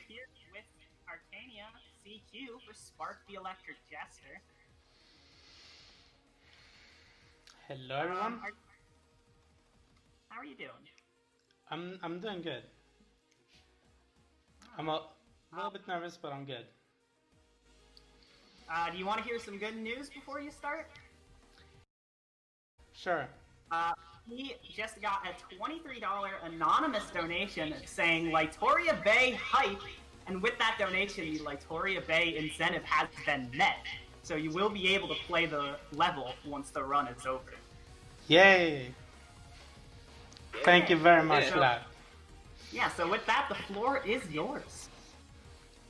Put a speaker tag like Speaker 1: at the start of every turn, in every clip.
Speaker 1: here with ArcaniaCQ for Spark the Electric Jester.
Speaker 2: Hello everyone.
Speaker 1: How are you doing?
Speaker 2: I'm doing good. I'm a little bit nervous, but I'm good.
Speaker 1: Do you want to hear some good news before you start?
Speaker 2: Sure.
Speaker 1: He just got a $23 anonymous donation saying Lightoria Bay hype, and with that donation, the Lightoria Bay incentive has been met. So you will be able to play the level once the run is over.
Speaker 2: Yay! Thank you very much for that.
Speaker 1: Yeah, so with that, the floor is yours.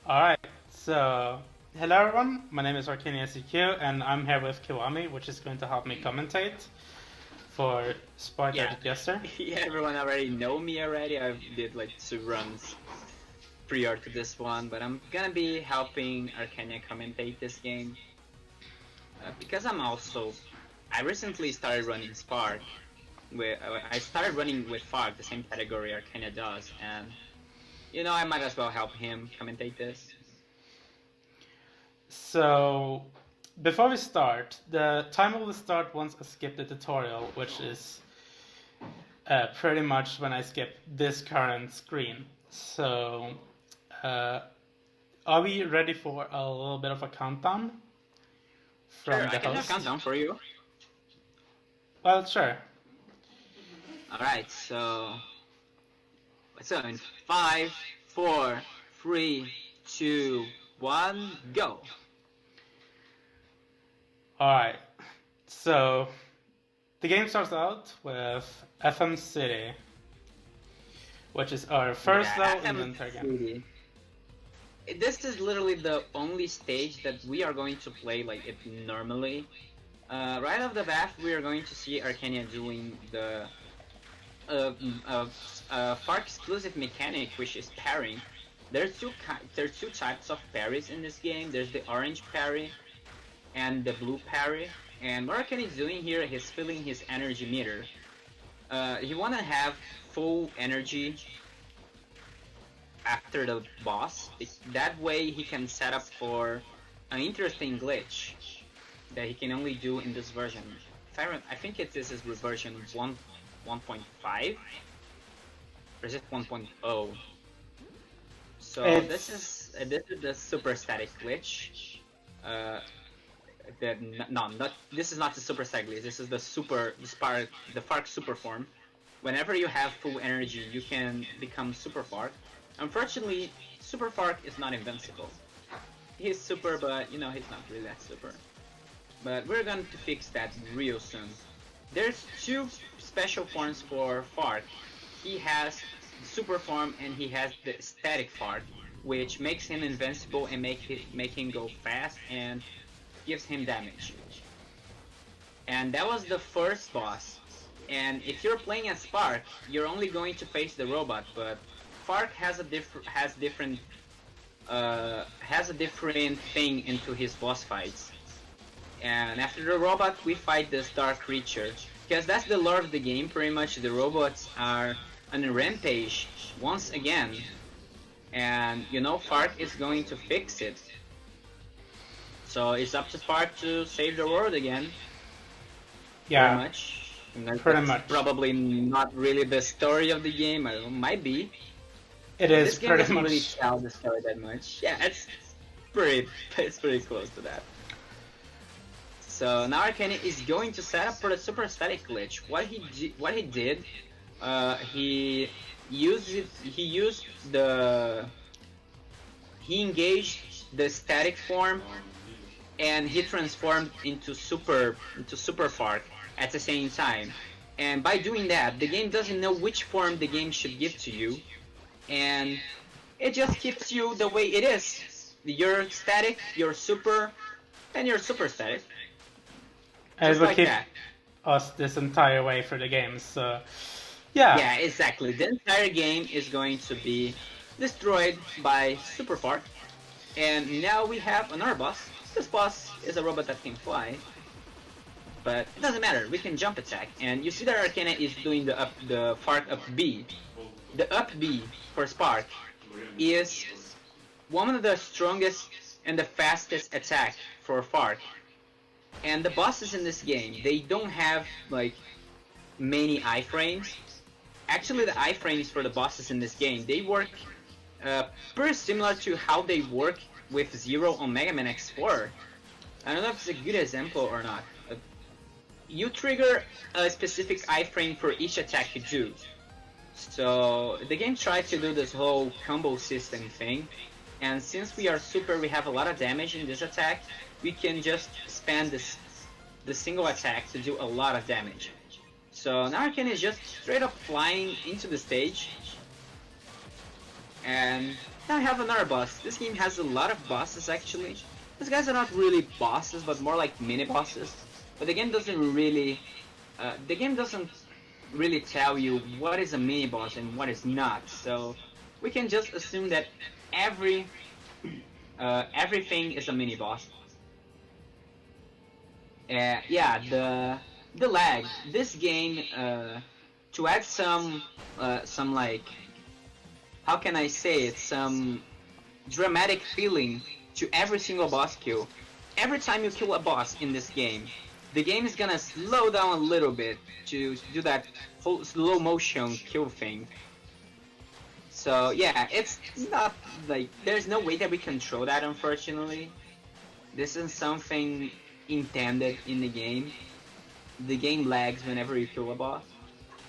Speaker 2: Alright, so hello everyone, my name is ArcaniaCQ and I'm here with Kiwami, which is going to help me commentate for Spark the Jester.
Speaker 3: Yeah, everyone already know me already. I did like 2 runs prior to this one, but I'm gonna be helping Arcania commentate this game. Because I recently started running Spark. I started running with Fark, the same category Arcania does, and you know, I might as well help him commentate this.
Speaker 2: So, before we start, the timer will start once I skip the tutorial, which is pretty much when I skip this current screen. So, are we ready for a little bit of a countdown?
Speaker 3: Sure, I can do a countdown for you.
Speaker 2: Well, sure.
Speaker 3: Alright, so in 5, 4, 3, 2, 1, go!
Speaker 2: Alright, so the game starts out with FM City, which is our first level in the entire game.
Speaker 3: This is literally the only stage that we are going to play like it normally. Right off the bat, we are going to see Arcania doing the Fark exclusive mechanic, which is parrying. There's two types of parries in this game. There's the orange parry and the blue parry. And what Arcania is doing here, he's filling his energy meter. You want to have full energy after the boss. That way he can set up for an interesting glitch that he can only do in this version. I think this is version 1.5, or is it 1.0? So this is the super static glitch. This is not the super static glitch. This is the Fark super form. Whenever you have full energy, you can become super Fark. Unfortunately, super Fark is not invincible. He's super, but you know he's not really that super. But we're going to fix that real soon. There's 2 special forms for Fark. He has super form and he has the static Fark, which makes him invincible and make him go fast and gives him damage. And that was the first boss. And if you're playing as Fark, you're only going to face the robot, but Fark has a different thing into his boss fights. And after the robot, we fight this dark creature. Because that's the lore of the game, pretty much. The robots are on a rampage once again. And, you know, Fark is going to fix it. So it's up to Fark to save the world again.
Speaker 2: Yeah,
Speaker 3: pretty much. Probably not really the story of the game, or it might be.
Speaker 2: It is
Speaker 3: pretty much. This game doesn't really tell the story that much. Yeah, it's pretty close to that. So now Arcania is going to set up for the super static glitch. What he did, he engaged the static form, and he transformed into super Fark at the same time. And by doing that, the game doesn't know which form the game should give to you, and it just keeps you the way it is. You're static, you're super, and you're super static.
Speaker 2: It will keep us this entire way through the game, so yeah.
Speaker 3: Yeah, exactly. The entire game is going to be destroyed by Super Fark. And now we have another boss. This boss is a robot that can fly. But it doesn't matter, we can jump attack. And you see that Arcania is doing the Fark up B. The up B for Spark is one of the strongest and the fastest attack for Fark. And the bosses in this game, they don't have like many iframes. Actually, the iframes for the bosses in this game, they work pretty similar to how they work with Zero on Mega Man X4. I don't know if it's a good example or not. You trigger a specific iframe for each attack you do. So the game tried to do this whole combo system thing, and since we are super, we have a lot of damage in this attack, we can just spam the single attack to do a lot of damage. So now Arcane is just straight up flying into the stage, and now I have another boss. This game has a lot of bosses actually. These guys are not really bosses, but more like mini bosses. But the game doesn't really tell you what is a mini boss and what is not. So we can just assume that everything is a mini boss. Yeah, the lag. This game, to add some like, how can I say it, some dramatic feeling to every single boss kill. Every time you kill a boss in this game, the game is gonna slow down a little bit to do that whole slow motion kill thing. So yeah, it's not like, there's no way that we control that, unfortunately. This is something intended in the game. The game lags whenever you kill a boss.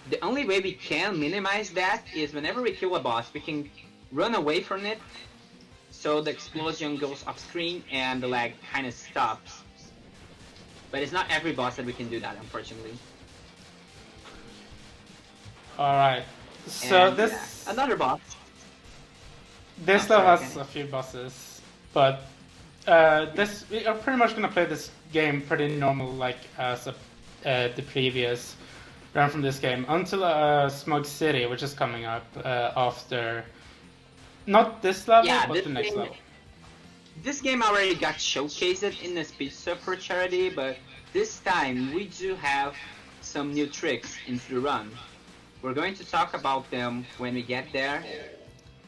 Speaker 3: The only way we can minimize that is whenever we kill a boss, we can run away from it, so the explosion goes off screen and the lag kind of stops. But it's not every boss that we can do that, unfortunately.
Speaker 2: Alright, so
Speaker 3: And,
Speaker 2: this...
Speaker 3: yeah, another boss.
Speaker 2: This
Speaker 3: Oh,
Speaker 2: level
Speaker 3: sorry,
Speaker 2: has
Speaker 3: Kenny.
Speaker 2: a few bosses, but we are pretty much gonna play this game pretty normal, like as the previous run from this game, until Smug City, which is coming up after, not this level,
Speaker 3: Yeah,
Speaker 2: but
Speaker 3: this
Speaker 2: the next
Speaker 3: game-
Speaker 2: level.
Speaker 3: This game already got showcased in the speech for charity, but this time we do have some new tricks into the run. We're going to talk about them when we get there.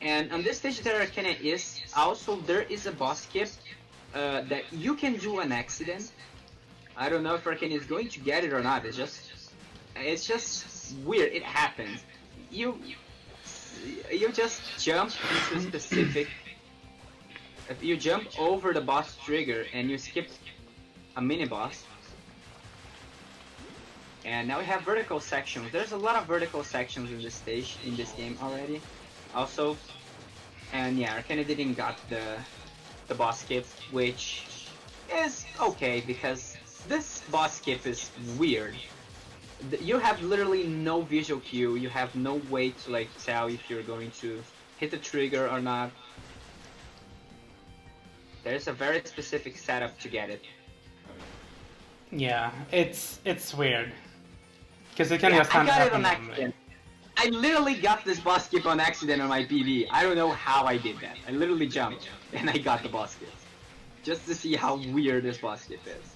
Speaker 3: And on this stage there is also, there is a boss skip that you can do an accident. I don't know if Arcane is going to get it or not. It's just weird. It happens. You just jump into a specific. If you jump over the boss trigger and you skip a mini boss. And now we have vertical sections. There's a lot of vertical sections in this stage, in this game already. Also, and yeah, Arcane didn't got the boss skip, which is okay because this boss skip is weird. You have literally no visual cue. You have no way to like tell if you're going to hit the trigger or not. There's a very specific setup to get it.
Speaker 2: Yeah, it's weird. Because it can
Speaker 3: Yeah,
Speaker 2: just
Speaker 3: I got it
Speaker 2: happen
Speaker 3: on
Speaker 2: randomly.
Speaker 3: accident. I literally got this boss skip on accident on my PB. I don't know how I did that. I literally jumped and I got the boss skip. Just to see how weird this boss skip is.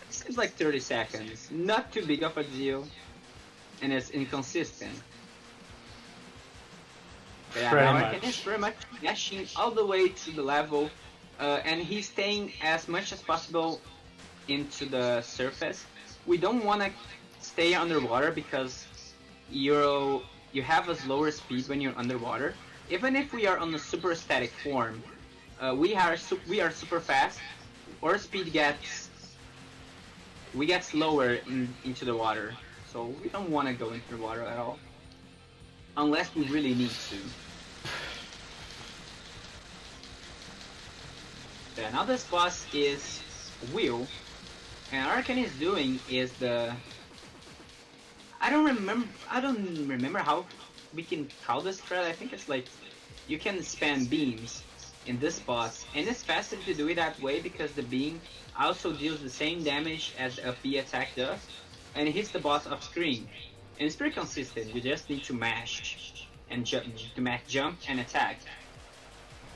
Speaker 3: It seems like 30 seconds. Not too big of a deal. And it's inconsistent. But yeah,
Speaker 2: Pretty
Speaker 3: now
Speaker 2: much.
Speaker 3: Arcane is pretty much dashing all the way to the level. And he's staying as much as possible into the surface. We don't want to stay underwater because you have a slower speed when you're underwater. Even if we are on a super static form, we are super fast. Our speed we get slower into the water, so we don't want to go into the water at all, unless we really need to. Yeah, now this boss is Wheel, and Arcane is doing is I don't remember how we can call this thread. I think it's like you can spam beams in this boss, and it's faster to do it that way because the beam also deals the same damage as a B attack does, and it hits the boss off screen. And it's pretty consistent. You just need to mash and jump and attack.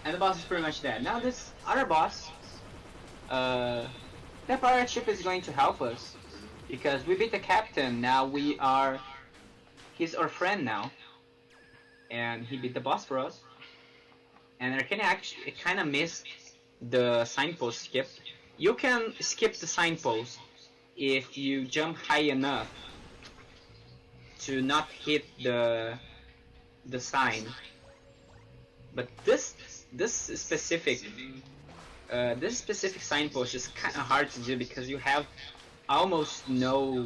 Speaker 3: And the boss is pretty much dead. Now this other boss, that pirate ship is going to help us. Because we beat the captain, now he's our friend now. And he beat the boss for us. and Arcania actually kind of missed the signpost skip. You can skip the signpost if you jump high enough to not hit the sign. But this specific signpost is kind of hard to do because you have almost no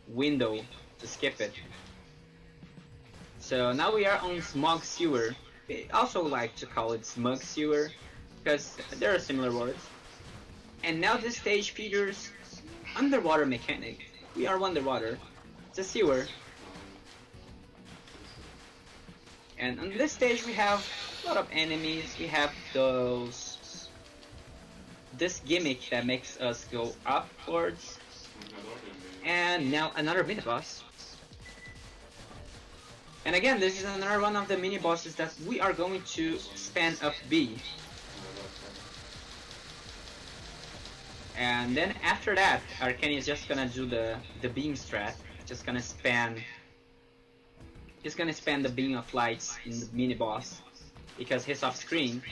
Speaker 3: window to skip it. So now we are on Smog Sewer. We also like to call it Smug Sewer because there are similar words. And now this stage features underwater mechanic. We are underwater. It's a sewer. And on this stage we have a lot of enemies. We have this gimmick that makes us go upwards. And now another mini boss. And again, this is another one of the mini bosses that we are going to spam up B. And then after that, Arcania is just gonna do the beam strat. Just gonna spam. He's gonna spam the beam of lights in the mini boss because he's off screen.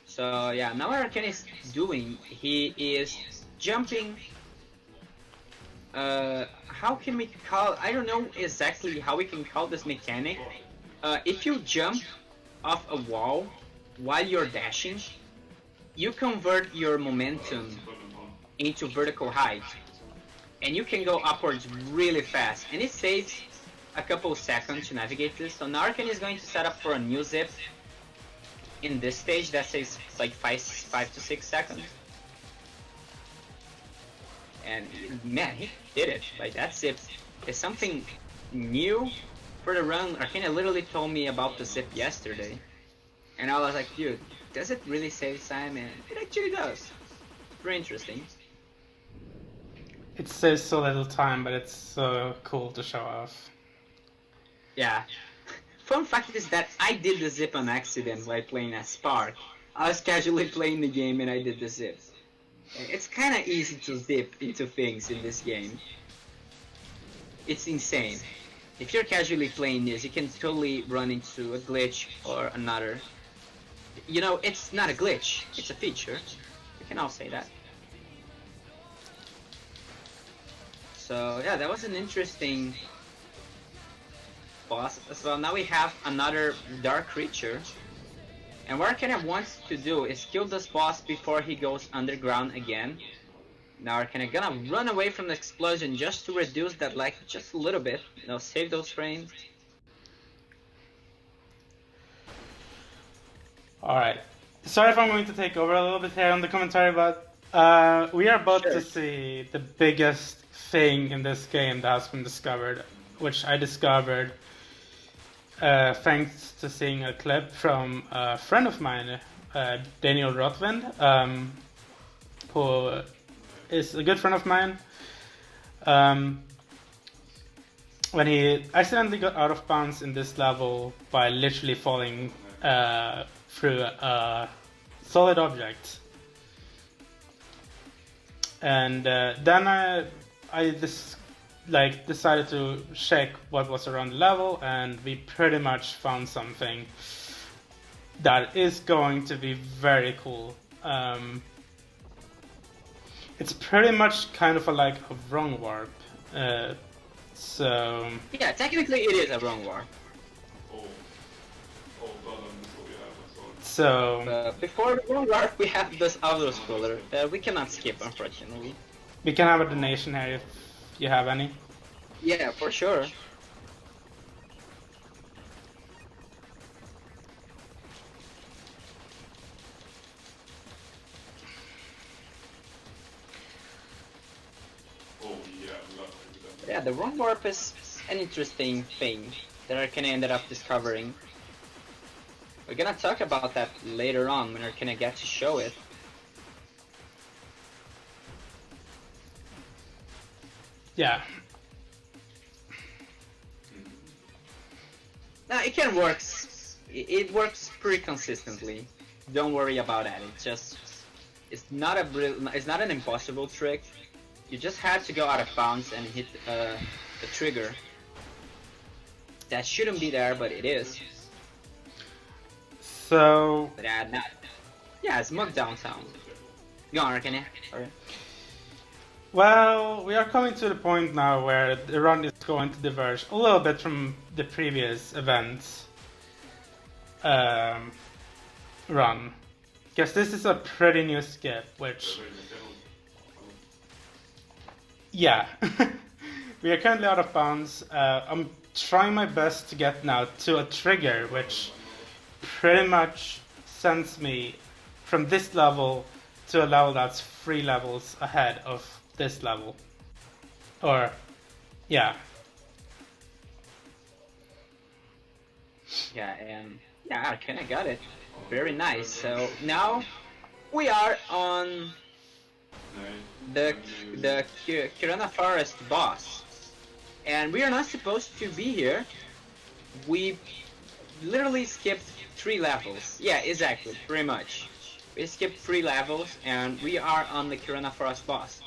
Speaker 3: So yeah, now what Arcania is doing, he is jumping. How can we call? I don't know exactly how we can call this mechanic. If you jump off a wall while you're dashing, you convert your momentum into vertical height, and you can go upwards really fast, and it saves a couple seconds to navigate this. So now Arcania is going to set up for a new zip in this stage that saves like 5 to 6 seconds. And man, he did it. Like, that zip is something new for the run. Arcania literally told me about the zip yesterday, and I was like, dude, does it really save time? And it actually does. Very interesting.
Speaker 2: It saves so little time, but it's so cool to show off.
Speaker 3: Yeah. Fun fact is that I did the zip on accident while playing as Fark. I was casually playing the game and I did the zip. It's kind of easy to zip into things in this game. It's insane. If you're casually playing this, you can totally run into a glitch or another. You know, it's not a glitch, it's a feature. We can all say that. So yeah, that was an interesting boss. So now we have another dark creature. And what Arcania wants to do is kill this boss before he goes underground again. Now Arcania gonna run away from the explosion just to reduce that lag just a little bit. You know, save those frames.
Speaker 2: Alright. Sorry if I'm going to take over a little bit here on the commentary, but we are about to see the biggest thing in this game that has been discovered, which I discovered thanks to seeing a clip from a friend of mine, Daniel Rothwind, who is a good friend of mine. When he accidentally got out of bounds in this level by literally falling through a solid object. And then I decided to check what was around the level, and we pretty much found something that is going to be very cool. It's pretty much kind of like a wrong warp. So
Speaker 3: yeah, technically it is a wrong warp.
Speaker 2: So
Speaker 3: before the wrong warp, we have this auto scroller. We cannot skip, unfortunately.
Speaker 2: We can have a donation here if you have any.
Speaker 3: Yeah, for sure. Yeah, the wrong warp is an interesting thing that Arcania ended up discovering. We're gonna talk about that later on when Arcania gets to show it.
Speaker 2: Yeah.
Speaker 3: Now it can work. It works pretty consistently. Don't worry about that. It's not an impossible trick. You just had to go out of bounds and hit the trigger. That shouldn't be there, but it is.
Speaker 2: So
Speaker 3: But yeah, it's Mug Downtown. Go on, Arcania. Sorry.
Speaker 2: well, we are coming to the point now where the run is going to diverge a little bit from the previous events run. Because this is a pretty new skip, which... Yeah. We are currently out of bounds. I'm trying my best to get now to a trigger, which pretty much sends me from this level to a level that's 3 levels ahead of this level. Or, yeah.
Speaker 3: Yeah, Arcania got it. Very nice. So now we are on the Kirana Forest boss, and we are not supposed to be here. We literally skipped 3 levels. Yeah, exactly, pretty much. We skipped 3 levels, and we are on the Kirana Forest boss.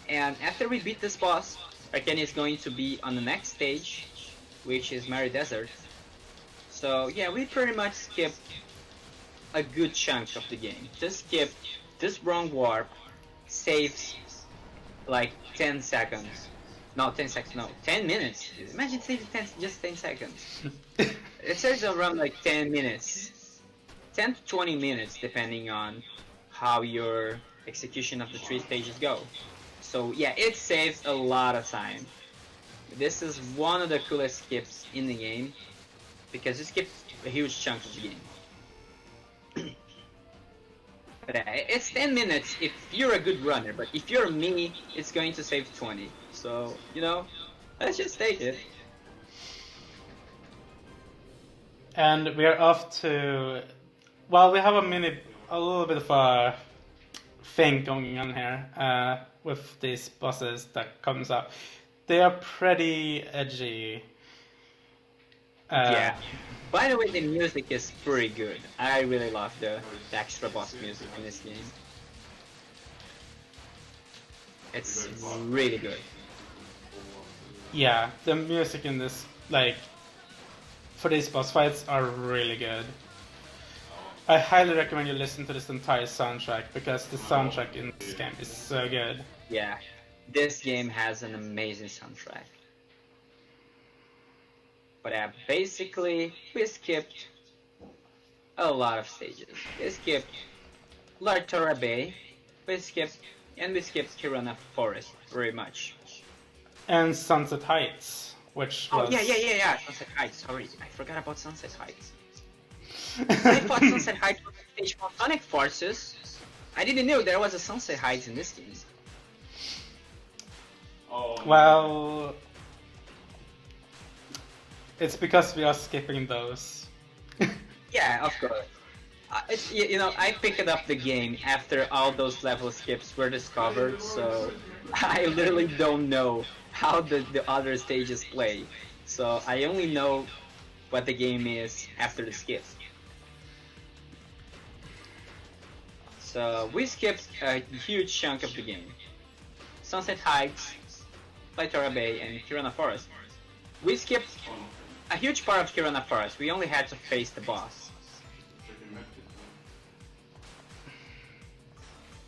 Speaker 3: And after we beat this boss, Arcania is going to be on the next stage, which is Mary Desert. So yeah, we pretty much skipped a good chunk of the game. Just skip this wrong warp saves like 10 seconds. No, 10 seconds, no, 10 minutes. Imagine saving just 10 seconds. It saves around like 10 minutes. 10 to 20 minutes depending on how your execution of the 3 stages go. So yeah, it saves a lot of time. This is one of the coolest skips in the game because it skips a huge chunk of the game. But it's 10 minutes if you're a good runner, but if you're me, it's going to save 20. So, you know, let's just take it.
Speaker 2: And we are off to... Well, we have a little bit of a thing going on here with these bosses that comes up. They are pretty edgy.
Speaker 3: Yeah. By the way, the music is pretty good. I really love the extra boss music in this game. It's really good.
Speaker 2: Yeah, the music in this, like, for these boss fights are really good. I highly recommend you listen to this entire soundtrack because the soundtrack in this game is so good.
Speaker 3: Yeah, this game has an amazing soundtrack. But basically, we skipped a lot of stages. We skipped Lightoria Bay, we skipped Kirana Forest very much.
Speaker 2: And Sunset Heights, which was...
Speaker 3: Oh, yeah, Sunset Heights, sorry, I forgot about Sunset Heights. I thought Sunset Heights was a stage for Sonic Forces. I didn't know there was a Sunset Heights in this game.
Speaker 2: Well... It's because we are skipping those.
Speaker 3: Yeah, of course. You know, I picked up the game after all those level skips were discovered, so I literally don't know how the other stages play. So I only know what the game is after the skips. So we skipped a huge chunk of the game. Sunset Heights, Lightoria Bay, and Kirana Forest. We skipped a huge part of Kirana Forest. We only had to face the boss.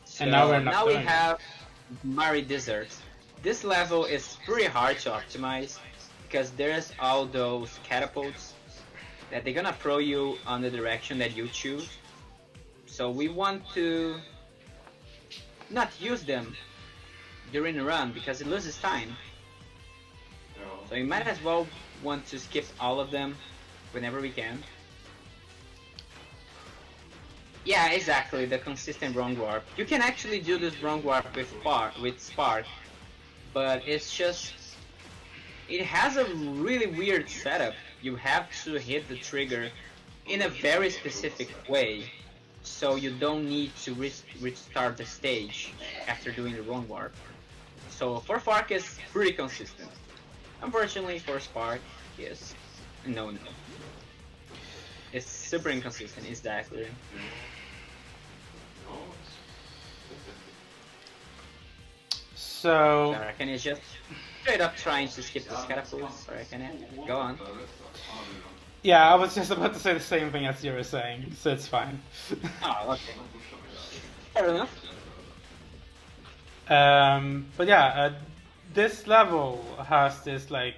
Speaker 3: So
Speaker 2: And now
Speaker 3: we have Mary Desert. This level is pretty hard to optimize because there's all those catapults that they're gonna throw you on the direction that you choose. So we want to not use them during the run because it loses time. So you might as well want to skip all of them whenever we can. Yeah, exactly, the consistent wrong warp. You can actually do this wrong warp with Fark, but it's just... It has a really weird setup. You have to hit the trigger in a very specific way, so you don't need to restart the stage after doing the wrong warp. So for Fark it's pretty consistent. Unfortunately for Spark, yes. No. It's super inconsistent, exactly.
Speaker 2: So...
Speaker 3: Sorry, can you just straight up trying to skip this catapult? Sorry, can I go on?
Speaker 2: Yeah, I was just about to say the same thing as you were saying, so it's fine.
Speaker 3: Oh, okay. Fair enough.
Speaker 2: But yeah, this level has this like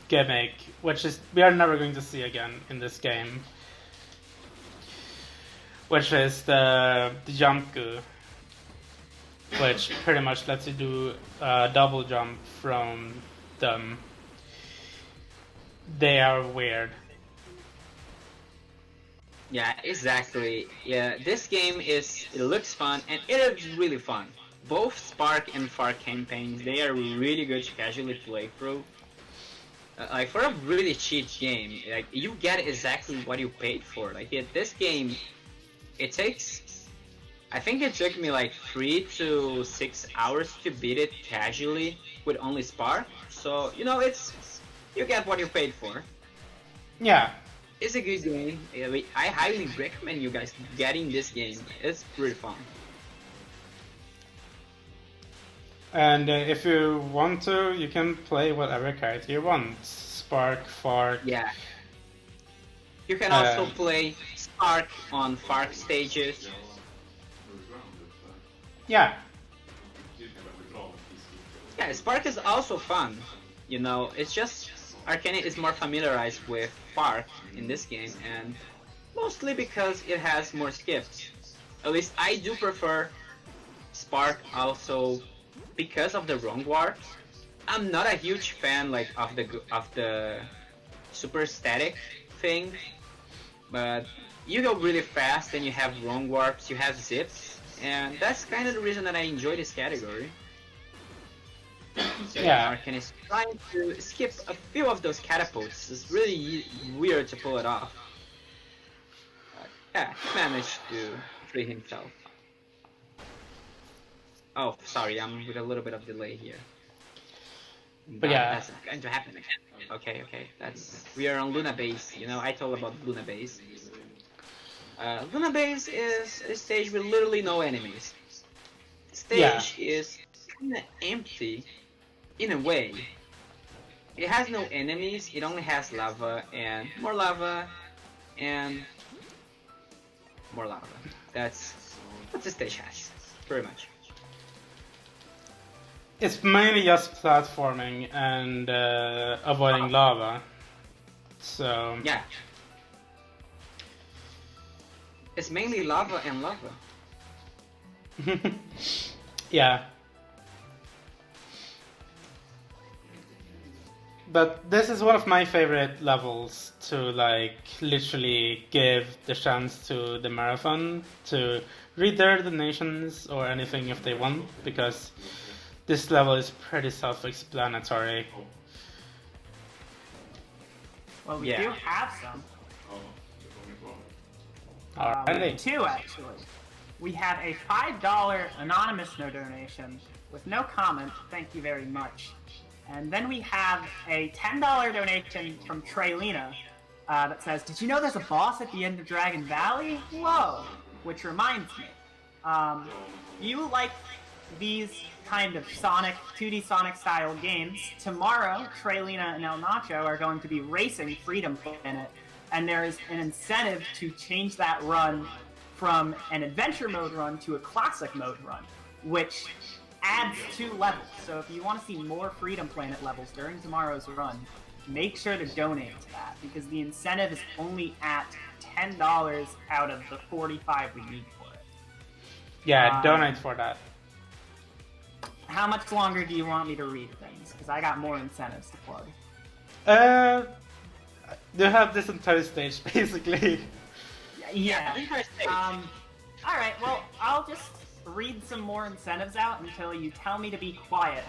Speaker 2: gimmick, which is we are never going to see again in this game, which is the jump goo, which pretty much lets you do a double jump from them. They are weird.
Speaker 3: Yeah, exactly. Yeah, this game it looks fun and it is really fun. Both Spark and Fark campaigns, they are really good to casually play through. Like for a really cheap game, like you get exactly what you paid for. Like this game, it takes, I think it took me like 3 to 6 hours to beat it casually with only Spark. So you know you get what you paid for.
Speaker 2: Yeah.
Speaker 3: It's a good game. I highly recommend you guys getting this game. It's pretty fun.
Speaker 2: And if you want to, you can play whatever character you want. Spark, Fark.
Speaker 3: Yeah. You can also play Spark on Fark stages.
Speaker 2: Yeah.
Speaker 3: Yeah, Spark is also fun. You know, it's just Arcania is more familiarized with Fark in this game, and mostly because it has more skips. At least I do prefer Spark also because of the wrong warps. I'm not a huge fan like of the super static thing, but you go really fast and you have wrong warps, you have zips, and that's kind of the reason that I enjoy this category. So
Speaker 2: Yeah.
Speaker 3: Arcania is trying to skip a few of those catapults. It's really weird to pull it off. But yeah, he managed to free himself. Oh, sorry, I'm with a little bit of delay here.
Speaker 2: But yeah.
Speaker 3: That's not going to happen again. Okay, we are on Luna Base. You know, I told about Luna Base. Luna Base is a stage with literally no enemies. The stage is kinda empty in a way. It has no enemies, it only has lava and more lava and more lava. That's what the stage has, pretty much.
Speaker 2: It's mainly just platforming and avoiding lava. So
Speaker 3: yeah. It's mainly lava and lava.
Speaker 2: yeah. But this is one of my favorite levels to like literally give the chance to the marathon to read their donations or anything if they want, because this level is pretty self-explanatory.
Speaker 1: Well, we do have some.
Speaker 2: Alrighty.
Speaker 1: Two, actually. We have a $5 anonymous no donation with no comment, thank you very much. And then we have a $10 donation from Traylina that says, "Did you know there's a boss at the end of Dragon Valley? Whoa!" Which reminds me, you like these kind of Sonic, 2D Sonic style games. Tomorrow, Traylina and El Nacho are going to be racing Freedom Planet, and there is an incentive to change that run from an adventure mode run to a classic mode run, which adds 2 levels. So if you want to see more Freedom Planet levels during tomorrow's run, make sure to donate to that, because the incentive is only at $10 out of the 45 we need for it.
Speaker 2: Yeah, donate for that.
Speaker 1: How much longer do you want me to read things? Because I got more incentives to plug.
Speaker 2: You have this entire stage, basically.
Speaker 1: Yeah. Alright, well, I'll just read some more incentives out until you tell me to be quiet.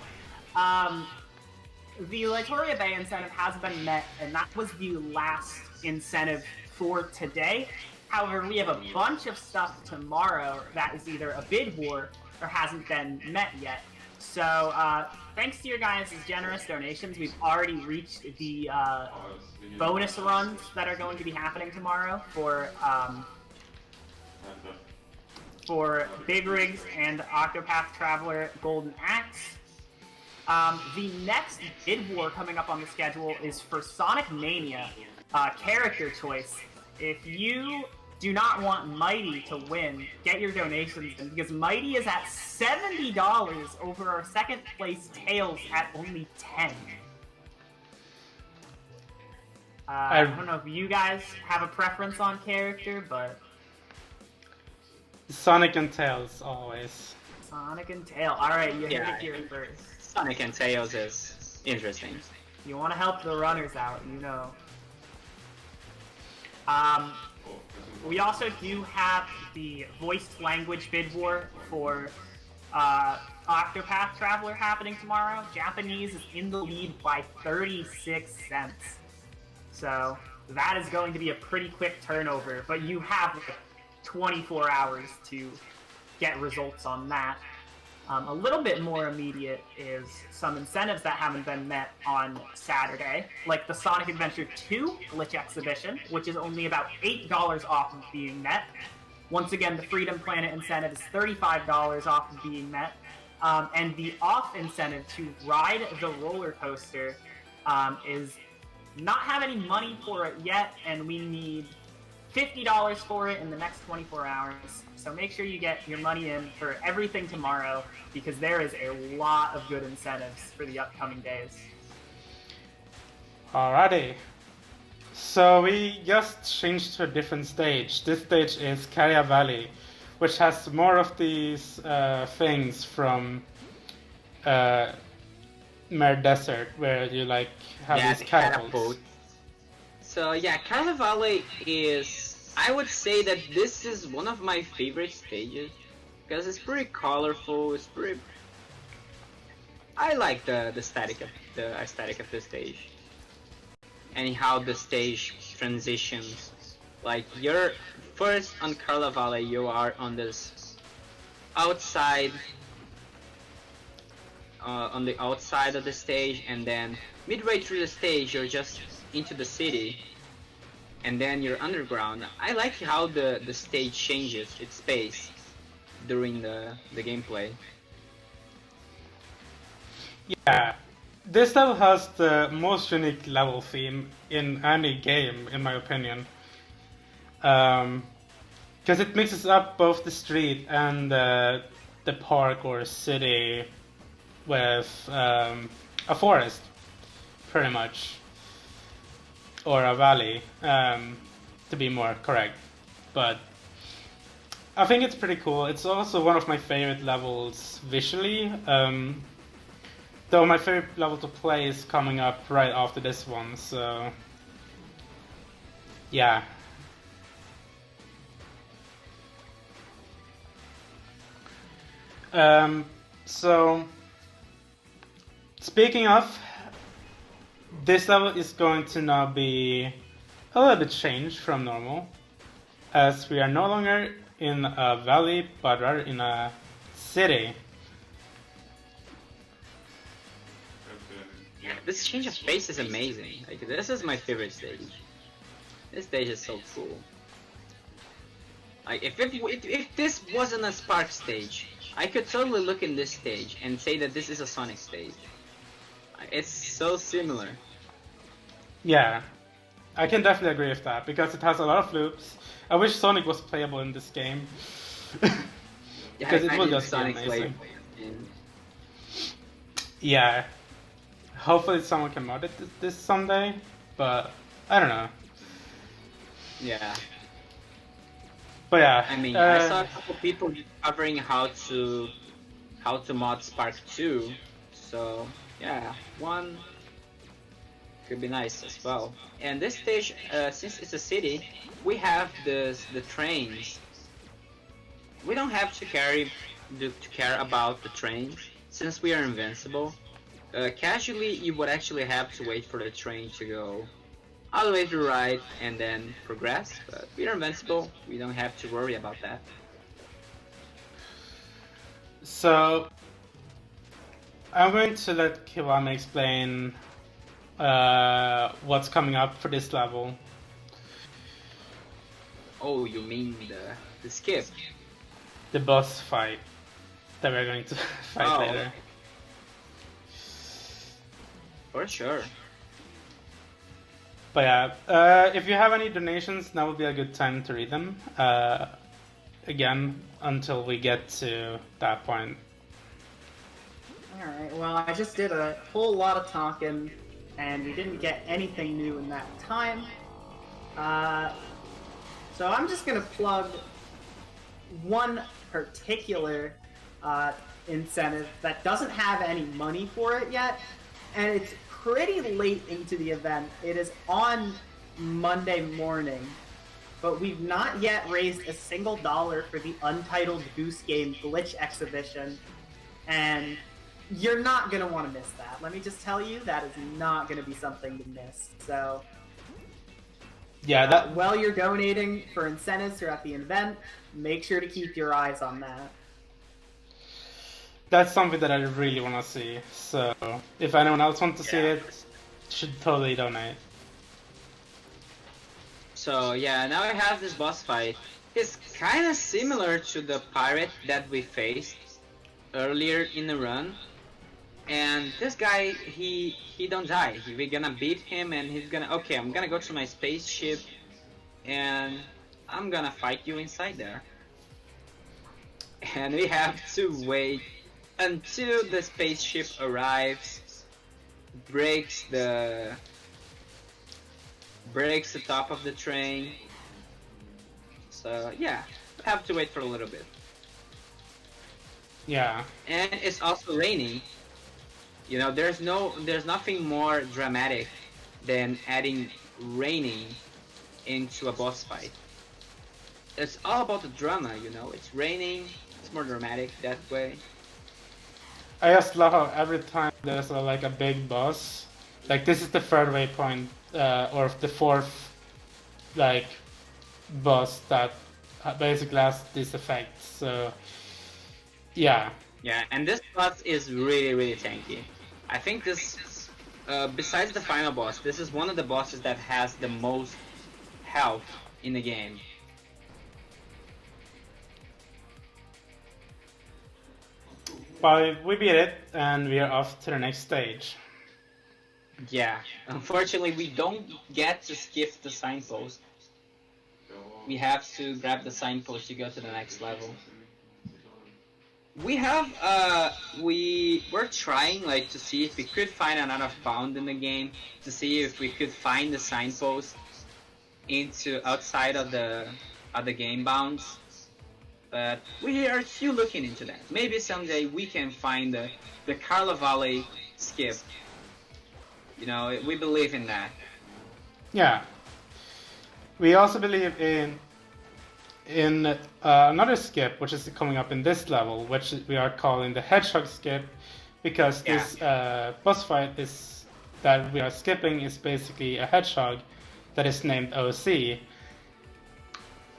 Speaker 1: The Lightoria Bay incentive has been met, and that was the last incentive for today. However, we have a bunch of stuff tomorrow that is either a bid war or hasn't been met yet. So, thanks to your guys' generous donations, we've already reached the bonus runs that are going to be happening tomorrow for Big Rigs and Octopath Traveler Golden Axe. The next bid war coming up on the schedule is for Sonic Mania character choice. If you do not want Mighty to win, get your donations in, because Mighty is at $70 over our second place Tails at only 10. I don't know if you guys have a preference on character, but
Speaker 2: Sonic and Tails always.
Speaker 1: Sonic and Tails. All right, you heard it here first.
Speaker 3: Sonic and Tails is interesting.
Speaker 1: You want to help the runners out, you know. We also do have the voiced language bid war for Octopath Traveler happening tomorrow. Japanese is in the lead by 36 cents. So that is going to be a pretty quick turnover, but you have 24 hours to get results on that. A little bit more immediate is some incentives that haven't been met on Saturday, like the Sonic Adventure 2 Glitch Exhibition, which is only about $8 off of being met. Once again, the Freedom Planet incentive is $35 off of being met. And the off incentive to ride the roller coaster is not have any money for it yet, and we need $50 for it in the next 24 hours. So make sure you get your money in for everything tomorrow, because there is a lot of good incentives for the upcoming days.
Speaker 2: Alrighty. So we just changed to a different stage. This stage is Caria Valley, which has more of these things from Mare Desert, where you like have these catapults.
Speaker 3: So yeah, Caria Valley is, I would say that this is one of my favorite stages, because it's pretty colorful, it's pretty... I like the aesthetic of the stage. And how the stage transitions. Like, you're first on Caria Valley, you are on this outside, on the outside of the stage, and then midway through the stage you're just into the city, and then you're underground. I like how the stage changes its space during the gameplay.
Speaker 2: Yeah, this level has the most unique level theme in any game, in my opinion. Because it mixes up both the street and the park or city with a forest, pretty much. Or a valley, to be more correct. But I think it's pretty cool. It's also one of my favorite levels visually. Though my favorite level to play is coming up right after this one, so yeah. So speaking of, this level is going to now be a little bit changed from normal, as we are no longer in a valley, but rather in a city.
Speaker 3: Yeah, this change of pace is amazing. Like, this is my favorite stage. This stage is so cool. Like, if this wasn't a Spark stage, I could totally look in this stage and say that this is a Sonic stage. It's so similar.
Speaker 2: Yeah, I can definitely agree with that, because it has a lot of loops. I wish Sonic was playable in this game. Because it will just be amazing. Yeah. Hopefully someone can mod it this someday, but I don't know.
Speaker 3: Yeah.
Speaker 2: But yeah.
Speaker 3: I mean, I saw a couple people covering how to mod Spark 2, so yeah, one could be nice as well. And this stage, since it's a city, we have the trains. We don't have to care about the trains, since we are invincible. Casually, you would actually have to wait for the train to go all the way to the right and then progress, but we are invincible, we don't have to worry about that.
Speaker 2: So, I'm going to let Kiwami explain what's coming up for this level.
Speaker 3: Oh, you mean the skip?
Speaker 2: The boss fight that we're going to fight later.
Speaker 3: For sure.
Speaker 2: But yeah, if you have any donations, now would be a good time to read them. Again, until we get to that point.
Speaker 1: Alright, well, I just did a whole lot of talking, and we didn't get anything new in that time. So I'm just gonna plug one particular incentive that doesn't have any money for it yet, and it's pretty late into the event. It is on Monday morning, but we've not yet raised a single dollar for the Untitled Goose Game Glitch Exhibition, and you're not going to want to miss that. Let me just tell you, that is not going to be something to miss. So,
Speaker 2: yeah,
Speaker 1: while you're donating for incentives throughout the event, make sure to keep your eyes on that.
Speaker 2: That's something that I really want to see. So, if anyone else wants to see it, should totally donate.
Speaker 3: So yeah, now I have this boss fight. It's kind of similar to the pirate that we faced earlier in the run. And this guy, he don't die. We're gonna beat him and he's gonna... Okay, I'm gonna go to my spaceship and I'm gonna fight you inside there. And we have to wait until the spaceship arrives, breaks the top of the train. So yeah, have to wait for a little bit.
Speaker 2: Yeah.
Speaker 3: And it's also raining. You know, there's nothing more dramatic than adding raining into a boss fight. It's all about the drama, you know. It's raining, it's more dramatic that way.
Speaker 2: I just love how every time there's like a big boss, like this is the third waypoint, or the fourth, like, boss that basically has this effect. So, yeah.
Speaker 3: Yeah, and this boss is really, really tanky. I think this, besides the final boss, this is one of the bosses that has the most health in the game.
Speaker 2: But we beat it, and we are off to the next stage.
Speaker 3: Yeah, unfortunately we don't get to skip the signpost. We have to grab the signpost to go to the next level. We have, we're trying like to see if we could find another found in the game, to see if we could find the signpost outside of the game bounds. But we are still looking into that. Maybe someday we can find the Carla Valley skip. You know, we believe in that.
Speaker 2: Yeah. We also believe in another skip, which is coming up in this level, which we are calling the Hedgehog skip, because this boss fight that we are skipping is basically a hedgehog that is named OC.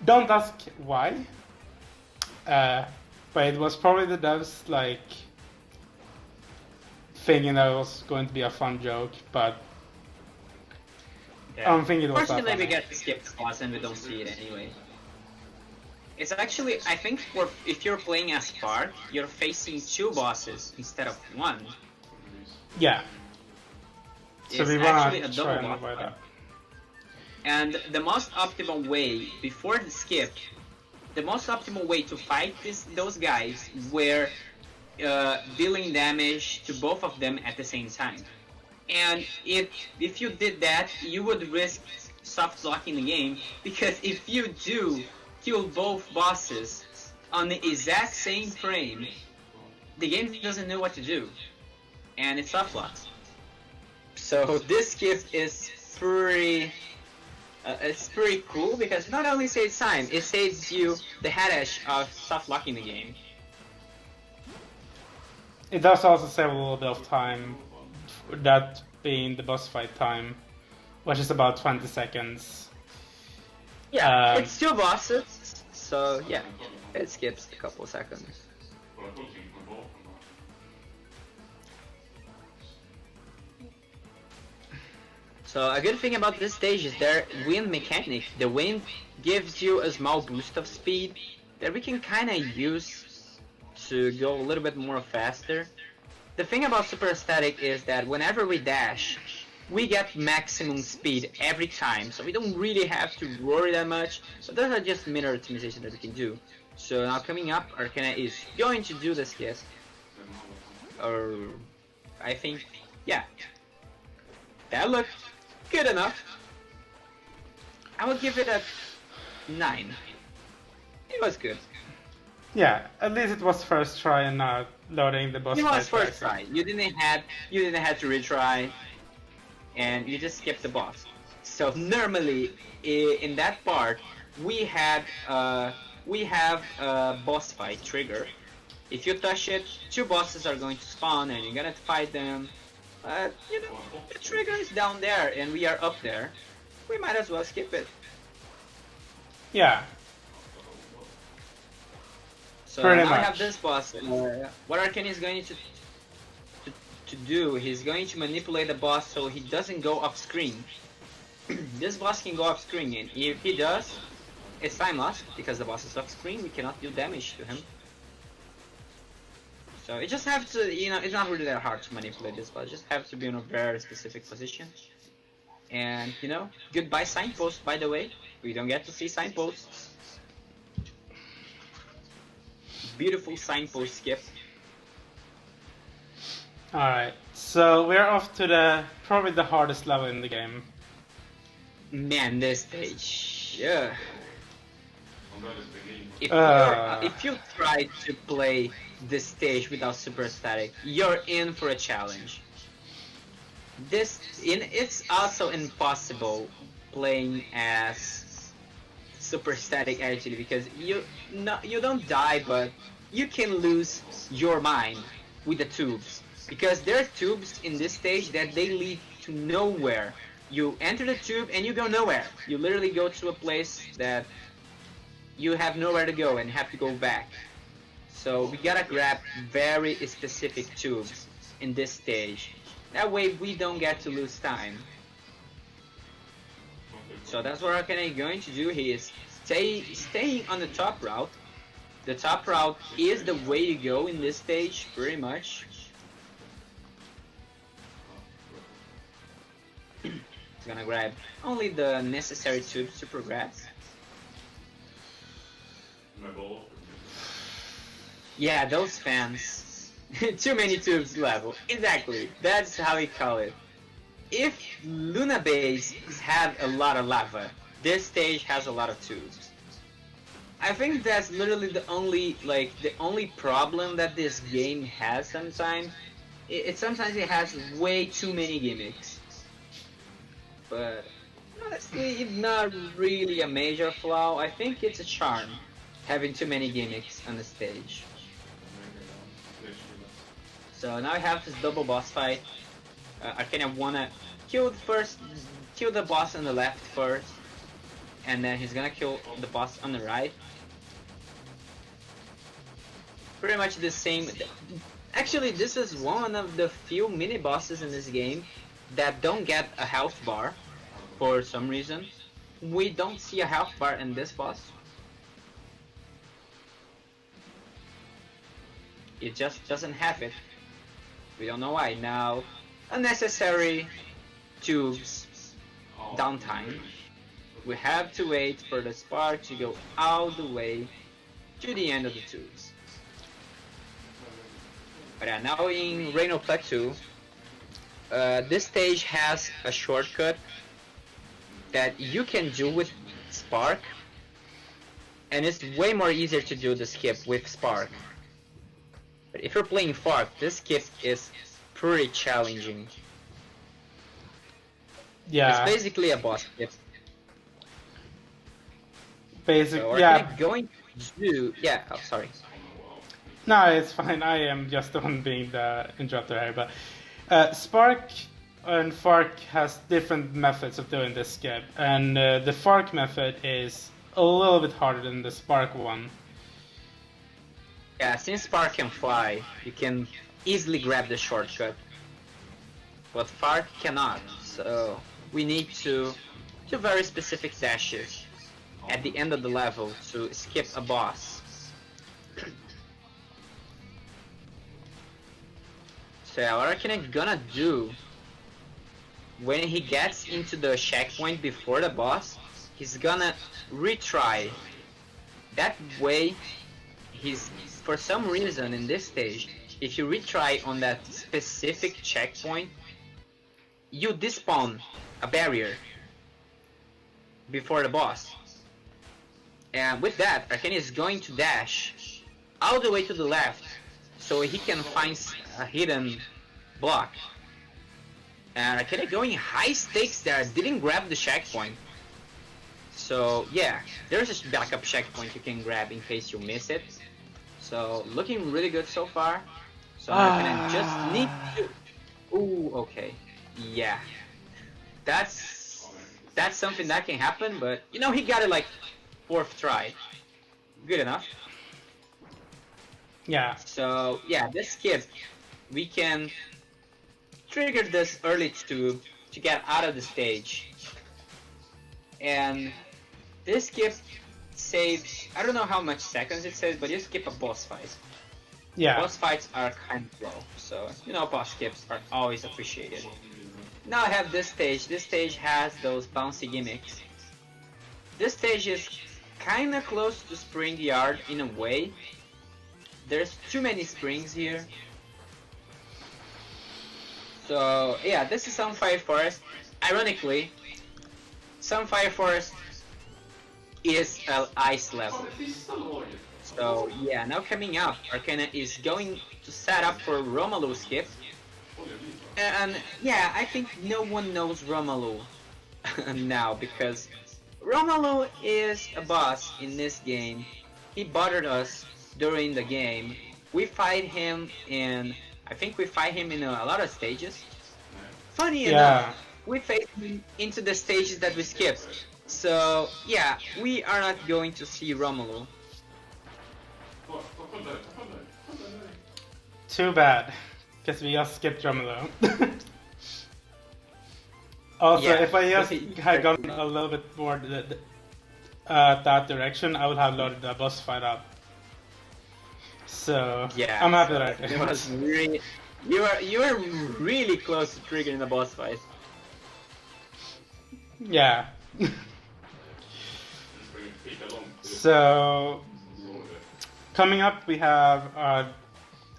Speaker 2: Don't ask why, but it was probably the devs like thinking that it was going to be a fun joke, but I don't think it was that funny.
Speaker 3: Fortunately, we get to skip the boss and we don't see it anyway. It's actually, I think, if you're playing as Fark, you're facing two bosses instead of one.
Speaker 2: Yeah. So
Speaker 3: it's
Speaker 2: we
Speaker 3: actually
Speaker 2: want
Speaker 3: a
Speaker 2: to try
Speaker 3: double
Speaker 2: and
Speaker 3: boss
Speaker 2: avoid
Speaker 3: fight.
Speaker 2: that.
Speaker 3: And the most optimal way, before the skip, the most optimal way to fight those guys were dealing damage to both of them at the same time. And if you did that, you would risk soft locking the game, because if you do kill both bosses on the exact same frame, the game doesn't know what to do, and it soft locks. So this skip is it's pretty cool, because not only saves time, it saves you the headache of soft locking the game.
Speaker 2: It does also save a little bit of time, that being the boss fight time, which is about 20 seconds.
Speaker 3: Yeah, it's two bosses, so yeah, it skips a couple seconds. So a good thing about this stage is their wind mechanic. The wind gives you a small boost of speed that we can kind of use to go a little bit more faster. the thing about super static is that whenever we dash, we get maximum speed every time, so we don't really have to worry that much. But those are just minor optimization that we can do. So now coming up, Arcania is going to do the skip. Or I think, yeah, that looked good enough. I will give it a 9. It was good.
Speaker 2: Yeah, at least it was first try and not loading the boss
Speaker 3: It was
Speaker 2: fight
Speaker 3: first try. You didn't have to retry, and you just skipped the boss. So normally in that part we have a boss fight trigger. If you touch it, 2 bosses are going to spawn and you're gonna fight them. You know, the trigger is down there and we are up there. We might as well skip it.
Speaker 2: Yeah.
Speaker 3: So
Speaker 2: Pretty
Speaker 3: now
Speaker 2: much.
Speaker 3: I have this boss. What Arcania is going to do, he's going to manipulate the boss so he doesn't go off screen. This boss can go off screen, and if he does, it's time lost because the boss is off screen. We cannot do damage to him. So you just have to, you know, it's not really that hard to manipulate this boss. You just have to be in a very specific position. And you know, goodbye signpost. By the way, we don't get to see signposts. Beautiful signpost skip.
Speaker 2: Alright, so we're off to the probably the hardest level in the game.
Speaker 3: Man, this stage, yeah. If you try to play this stage without super static, you're in for a challenge. It's also impossible playing as super static actually, because you don't die, but you can lose your mind with the tubes, because there are tubes in this stage that they lead to nowhere. You enter the tube and you go nowhere. You literally go to a place that you have nowhere to go and have to go back. So we gotta grab very specific tubes in this stage. That way we don't get to lose time. So that's what Arcania is going to do. He is staying on the top route. The top route is the way to go in this stage, pretty much. He's gonna grab only the necessary tubes to progress. Yeah, those fans. Too many tubes level. Exactly. That's how we call it. If Luna Base had a lot of lava, this stage has a lot of tubes. I think that's literally the only problem that this game has sometimes. Sometimes it has way too many gimmicks. But honestly, it's not really a major flaw. I think it's a charm, having too many gimmicks on the stage. So now I have this double boss fight. Arcania wanna kill the boss on the left first, and then he's gonna kill the boss on the right. Pretty much the same. Actually, this is one of the few mini bosses in this game that don't get a health bar for some reason. We don't see a health bar in this boss. It just doesn't have it. We don't know why. Now, unnecessary tubes downtime. We have to wait for the spark to go all the way to the end of the tubes. But yeah, now in Reno Plateau, this stage has a shortcut that you can do with Spark, and it's way more easier to do the skip with Spark. But if you're playing Fark, this skip is pretty challenging.
Speaker 2: Yeah.
Speaker 3: It's basically a boss skip. So
Speaker 2: Yeah.
Speaker 3: going to do... Yeah, oh, sorry.
Speaker 2: No, it's fine. I am just the one being the interrupter here. But Spark and Fark has different methods of doing this skip, and the Fark method is a little bit harder than the Spark one.
Speaker 3: Yeah, since Spark can fly, you can easily grab the shortcut. But Fark cannot, so we need to do very specific dashes at the end of the level to skip a boss. So what Arcania gonna do when he gets into the checkpoint before the boss, he's gonna retry. That way, for some reason in this stage, if you retry on that specific checkpoint, you despawn a barrier before the boss. And with that, Arcania is going to dash all the way to the left so he can find a hidden block. And Arcania going high stakes there, didn't grab the checkpoint. So yeah, there's a backup checkpoint you can grab in case you miss it. So looking really good so far. So Arcania just need to... Ooh, okay. Yeah. That's something that can happen, but you know, he got it like 4th try. Good enough.
Speaker 2: Yeah.
Speaker 3: So yeah, this skip, we can trigger this early to get out of the stage. And this skip saves, I don't know how much seconds it saves, but you skip a boss fight.
Speaker 2: Yeah.
Speaker 3: Boss fights are kind of slow, so you know, boss skips are always appreciated. Now I have this stage. This stage has those bouncy gimmicks. This stage is kinda close to Spring Yard in a way. There's too many springs here. So yeah, this is Sunfire Forest. Ironically, Sunfire Forest is an ice level. So yeah, now coming up, Arcania is going to set up for Romelu skip. And yeah, I think no one knows Romelu now, because Romelu is a boss in this game. He bothered us during the game. We fight him in, I think we fight him in a lot of stages. Funny enough, we face him into the stages that we skipped. So yeah, we are not going to see Romelu.
Speaker 2: Too bad, because we just skipped Romelu. Also,
Speaker 3: Yeah,
Speaker 2: if I just had gone a little bit more that direction, I would have loaded the boss fight up. So
Speaker 3: yeah,
Speaker 2: I'm happy that I did.
Speaker 3: It was really, you were really close to triggering the boss fight.
Speaker 2: Yeah. So coming up, we have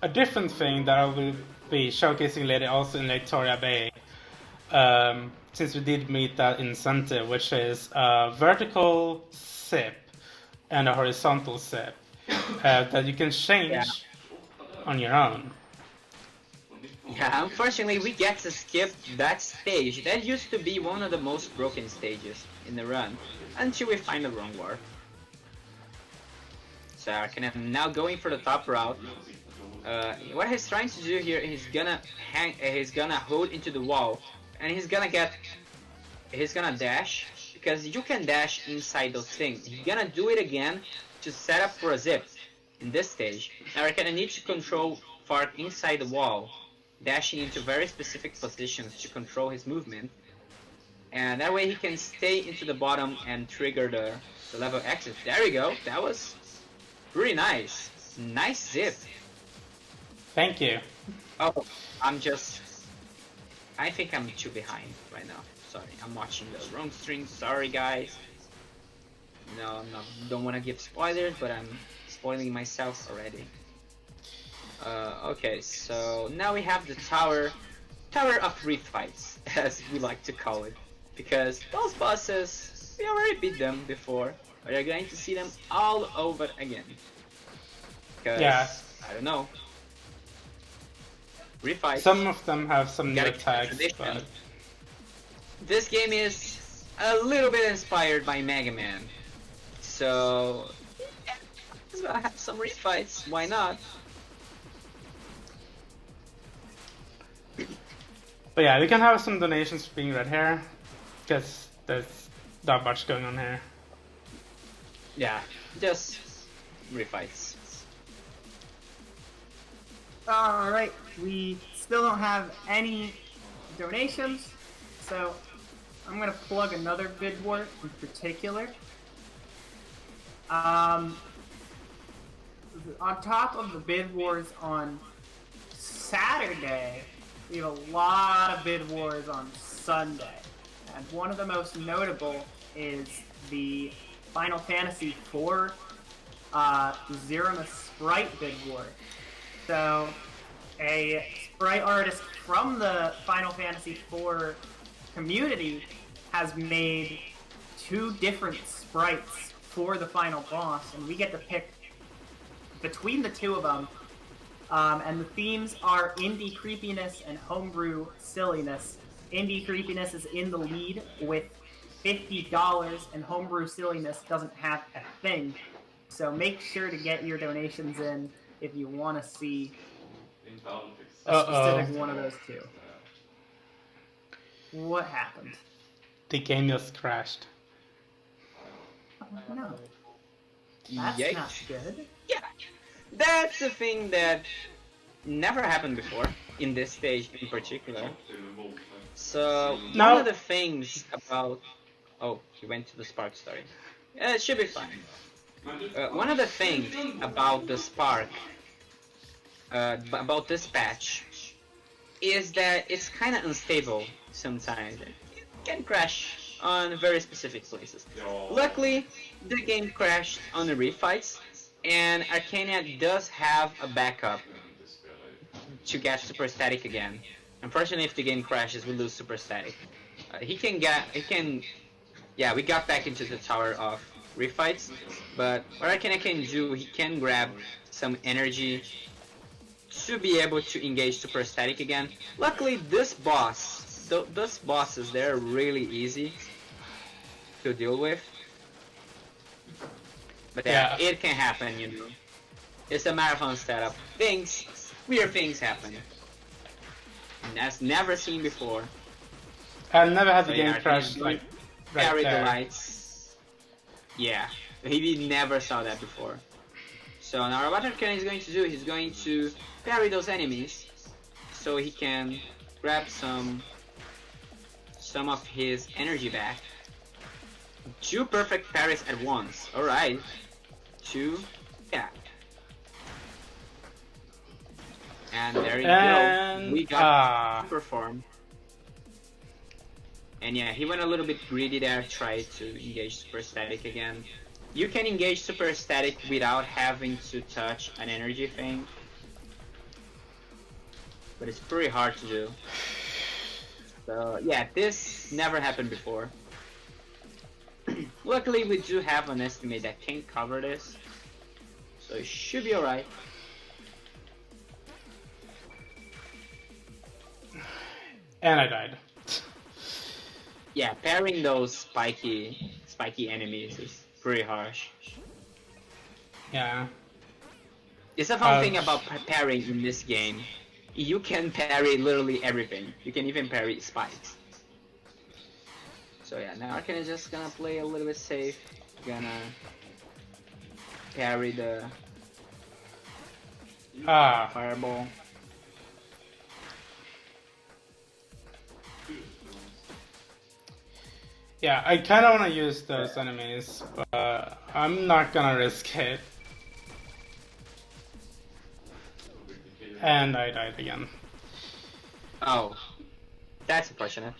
Speaker 2: a different thing that I will be showcasing later, also in Lightoria Bay. Since we did meet that incentive, which is a vertical zip and a horizontal zip that you can change on your own.
Speaker 3: Yeah, unfortunately we get to skip that stage. That used to be one of the most broken stages in the run, until we find the wrong warp. So Arcania now going for the top route. What he's trying to do here, he's gonna hold into the wall, and he's gonna dash, because you can dash inside those things. He's gonna do it again to set up for a zip in this stage. Now Arcania needs to control Fark inside the wall, dashing into very specific positions to control his movement, and that way he can stay into the bottom and trigger the level exit. There we go. That was pretty nice. Nice zip.
Speaker 2: Thank you.
Speaker 3: Oh, I think I'm too behind right now. Sorry, I'm watching the wrong stream. Sorry, guys. No, don't want to give spoilers, but I'm spoiling myself already. Okay, so now we have the Tower of Refights, as we like to call it, because those bosses, we already beat them before, but you're going to see them all over again. Because, I don't know. Refights.
Speaker 2: Some of them have some new attacks, but...
Speaker 3: This game is a little bit inspired by Mega Man, so yeah, it's gonna have some refights. Why not?
Speaker 2: But yeah, we can have some donations being read here, because there's not much going on here.
Speaker 3: Yeah, just refights.
Speaker 1: Alright, we still don't have any donations, so I'm gonna plug another bid war in particular. On top of the bid wars on Saturday, we have a lot of bid wars on Sunday. And one of the most notable is the Final Fantasy IV Zerima Sprite bid war. So, a sprite artist from the Final Fantasy IV community has made 2 different sprites for the final boss, and we get to pick between the 2 of them. And the themes are indie creepiness and homebrew silliness. Indie creepiness is in the lead with $50, and homebrew silliness doesn't have a thing. So make sure to get your donations in if you want to see a specific one of those 2. What happened?
Speaker 2: The game just crashed.
Speaker 1: Oh, no. That's
Speaker 3: Yikes.
Speaker 1: not good.
Speaker 3: Yeah, that's a thing that never happened before, in this stage in particular. So, one of the things about... Oh, he went to the Spark story. It should be fine. One of the things about the Spark, about this patch, is that it's kind of unstable sometimes. It can crash on very specific places. Luckily, the game crashed on the refights, and Arcania does have a backup to get super static again. Unfortunately, if the game crashes, we lose super static. Yeah, we got back into the tower of refights, but what Arcania can do, he can grab some energy to be able to engage super static again. Luckily, this boss, those bosses, they're really easy to deal with. But yeah, it can happen, you know. It's a marathon setup. Weird things happen. And that's never seen before.
Speaker 2: I've never had the game crash like right
Speaker 3: carry
Speaker 2: there.
Speaker 3: the lights. Yeah, he never saw that before. So now what Arcania is going to do, he's going to parry those enemies so he can grab some of his energy back. 2 perfect parries at once. Alright. 2, yeah. And there you go. We got super form. And yeah, he went a little bit greedy there, tried to engage super static again. You can engage super static without having to touch an energy thing. But it's pretty hard to do. So yeah, this never happened before. Luckily we do have an estimate that can cover this. So it should be alright.
Speaker 2: And I died.
Speaker 3: Yeah, parrying those spiky enemies is pretty harsh.
Speaker 2: Yeah.
Speaker 3: It's a fun thing about parrying in this game. You can parry literally everything. You can even parry spikes. So yeah, now Arcania just gonna play a little bit safe. Gonna parry the fireball.
Speaker 2: Yeah, I kind of want to use those enemies, but I'm not gonna risk it. And I died again.
Speaker 3: Oh, that's unfortunate.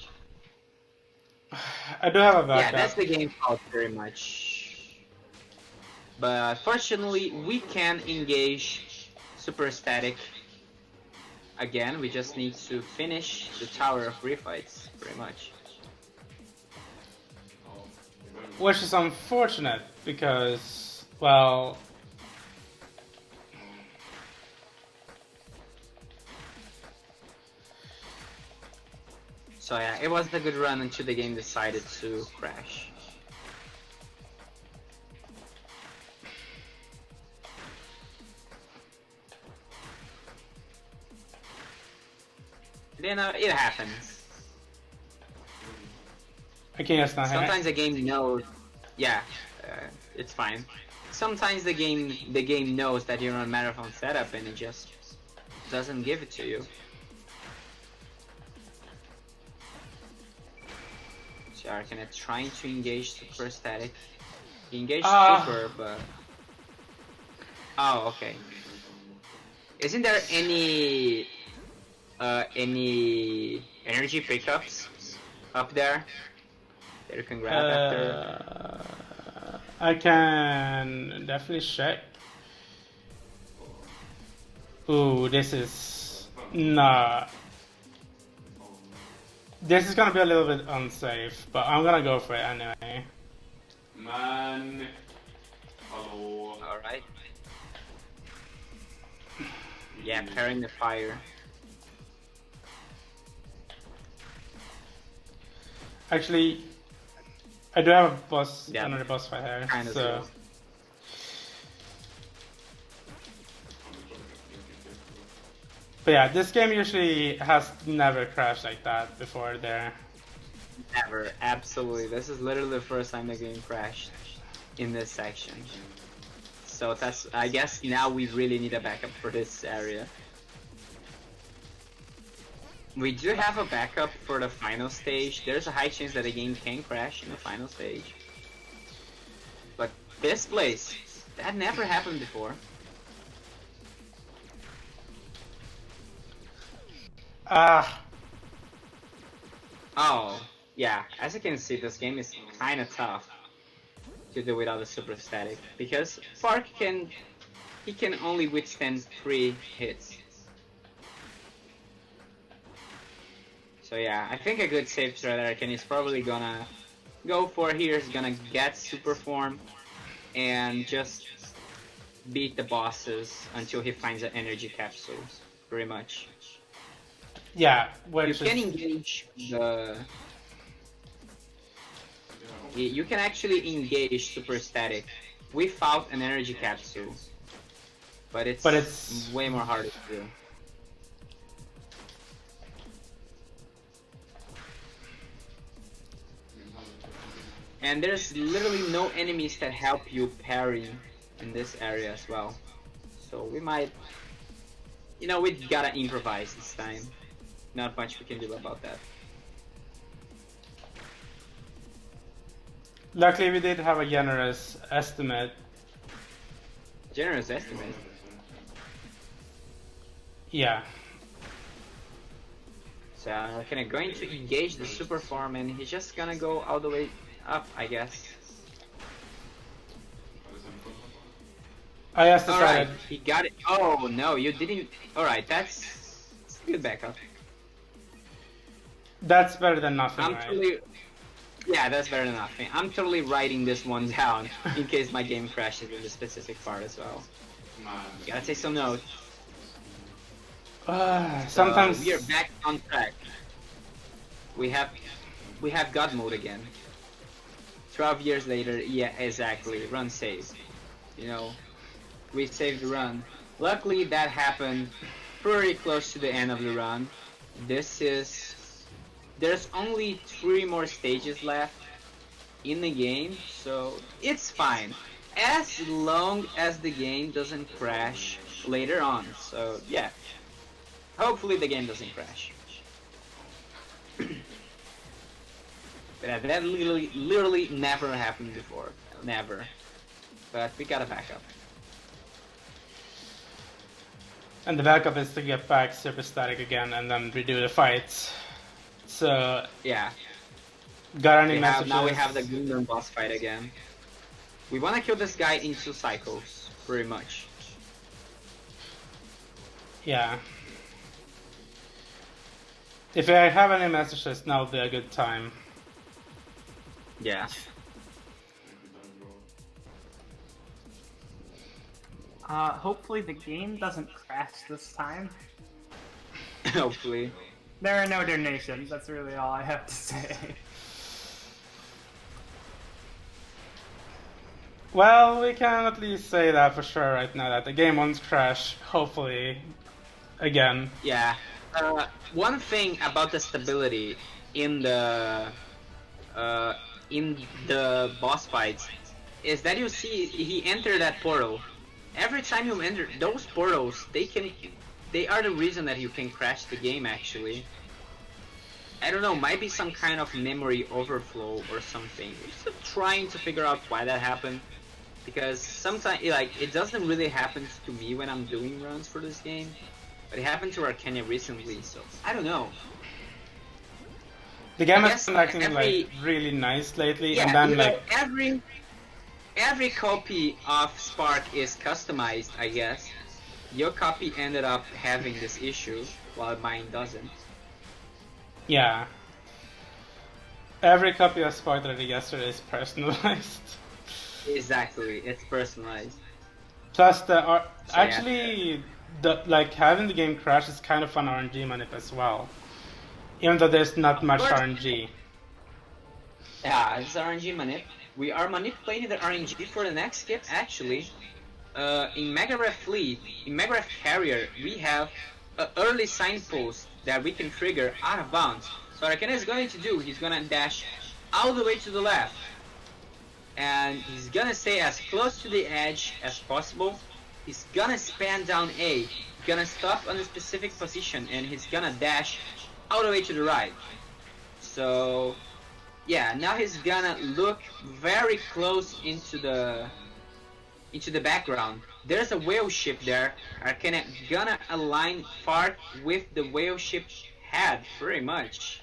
Speaker 2: I do have a backup.
Speaker 3: Yeah, that's the game fault very much. But fortunately, we can engage super static again. We just need to finish the tower of refights, pretty much.
Speaker 2: Which is unfortunate because, well,
Speaker 3: so yeah, it wasn't a good run until the game decided to crash. Then it happens.
Speaker 2: Arcania's not
Speaker 3: Sometimes the game knows. Yeah, it's fine. Sometimes the game knows that you're on marathon setup and it just doesn't give it to you. So Arcania trying to engage super static. He engaged super, but oh, okay. Isn't there any any energy pickups up there that you can grab after?
Speaker 2: I can definitely check. Ooh, this is nah. This is gonna be a little bit unsafe, but I'm gonna go for it anyway.
Speaker 4: Man, hello.
Speaker 3: Alright. Yeah, pairing the fire.
Speaker 2: Actually, I do have a boss,
Speaker 3: Yeah.
Speaker 2: another boss fight here,
Speaker 3: Kind of
Speaker 2: so...
Speaker 3: so.
Speaker 2: But yeah, this game usually has never crashed like that before there.
Speaker 3: Never, absolutely. This is literally the first time the game crashed in this section. So that's, I guess now we really need a backup for this area. We do have a backup for the final stage. There's a high chance that the game can crash in the final stage. But this place, that never happened before.
Speaker 2: Ah,
Speaker 3: Oh, yeah. As you can see, this game is kind of tough to do without the super static because Fark can only withstand 3 hits. So yeah, I think a good safe strat Arcania is probably gonna go for here is gonna get super form and just beat the bosses until he finds an energy capsule, pretty much.
Speaker 2: yeah,
Speaker 3: You
Speaker 2: which
Speaker 3: can
Speaker 2: is...
Speaker 3: engage the... You can actually engage super static without an energy capsule, but it's way more harder to do. And there's literally no enemies that help you parry in this area as well. So we might... You know, we gotta improvise this time. Not much we can do about that.
Speaker 2: Luckily we did have a generous estimate.
Speaker 3: Generous estimate.
Speaker 2: Yeah.
Speaker 3: So I'm going to engage the super form and he's just gonna go all the way up, I guess.
Speaker 2: I just
Speaker 3: Alright,
Speaker 2: decided...
Speaker 3: he got it. Oh no, you didn't. Alright, that's a good backup.
Speaker 2: That's better than nothing,
Speaker 3: I'm
Speaker 2: right?
Speaker 3: totally... Yeah, that's better than nothing. I'm totally writing this one down in case my game crashes in this specific part as well. You gotta take some notes.
Speaker 2: Sometimes...
Speaker 3: So we are back on track. We have God mode again. 12 years later, yeah, exactly. Run save. You know, we saved the run. Luckily, that happened pretty close to the end of the run. There's only 3 more stages left in the game, so it's fine. As long as the game doesn't crash later on. So, yeah. Hopefully the game doesn't crash. But that literally never happened before. Never. But we got a backup.
Speaker 2: And the backup is to get back super static again and then redo the fights. So...
Speaker 3: Yeah.
Speaker 2: Got any messages?
Speaker 3: Now we have the Gundam boss fight again. We wanna kill this guy in 2 cycles, pretty much.
Speaker 2: Yeah. If I have any messages, now would be a good time.
Speaker 3: Yeah.
Speaker 1: Hopefully the game doesn't crash this time.
Speaker 3: Hopefully.
Speaker 1: There are no donations, that's really all I have to say.
Speaker 2: Well, we can at least say that for sure right now, that the game won't crash, hopefully, again.
Speaker 3: Yeah. One thing about the stability in the boss fights is that you see he entered that portal. Every time you enter those portals, they are the reason that you can crash the game actually. I don't know, might be some kind of memory overflow or something. We're just trying to figure out why that happened. Because sometimes, like, it doesn't really happen to me when I'm doing runs for this game. but it happened to Arcania recently, so I don't know.
Speaker 2: The game
Speaker 3: I
Speaker 2: has
Speaker 3: guess
Speaker 2: been acting
Speaker 3: every-
Speaker 2: like really nice lately,
Speaker 3: Yeah,
Speaker 2: and then
Speaker 3: you know,
Speaker 2: like
Speaker 3: every copy of Spark is customized, I guess. Your copy ended up having this issue, while mine doesn't.
Speaker 2: yeah, every copy of Spark that I did yesterday is personalized.
Speaker 3: Exactly, it's personalized.
Speaker 2: Plus the
Speaker 3: So, yeah.
Speaker 2: actually like having the game crash is kind of fun RNG manip as well, even though there's not much
Speaker 3: course.
Speaker 2: RNG.
Speaker 3: Yeah, it's RNG manip. We are manipulating the RNG for the next skip, actually. In Mega Ref Fleet, in Mega Ref Carrier, we have an early signpost that we can trigger out of bounds. So what Arcana is going to do, he's gonna dash all the way to the left. And he's gonna stay as close to the edge as possible. He's gonna span down A. He's gonna stop on a specific position and he's gonna dash all the way to the right. So yeah, now he's gonna look very close into the background. There's a whale ship there. Arcana gonna align Fark with the whale ship head pretty much.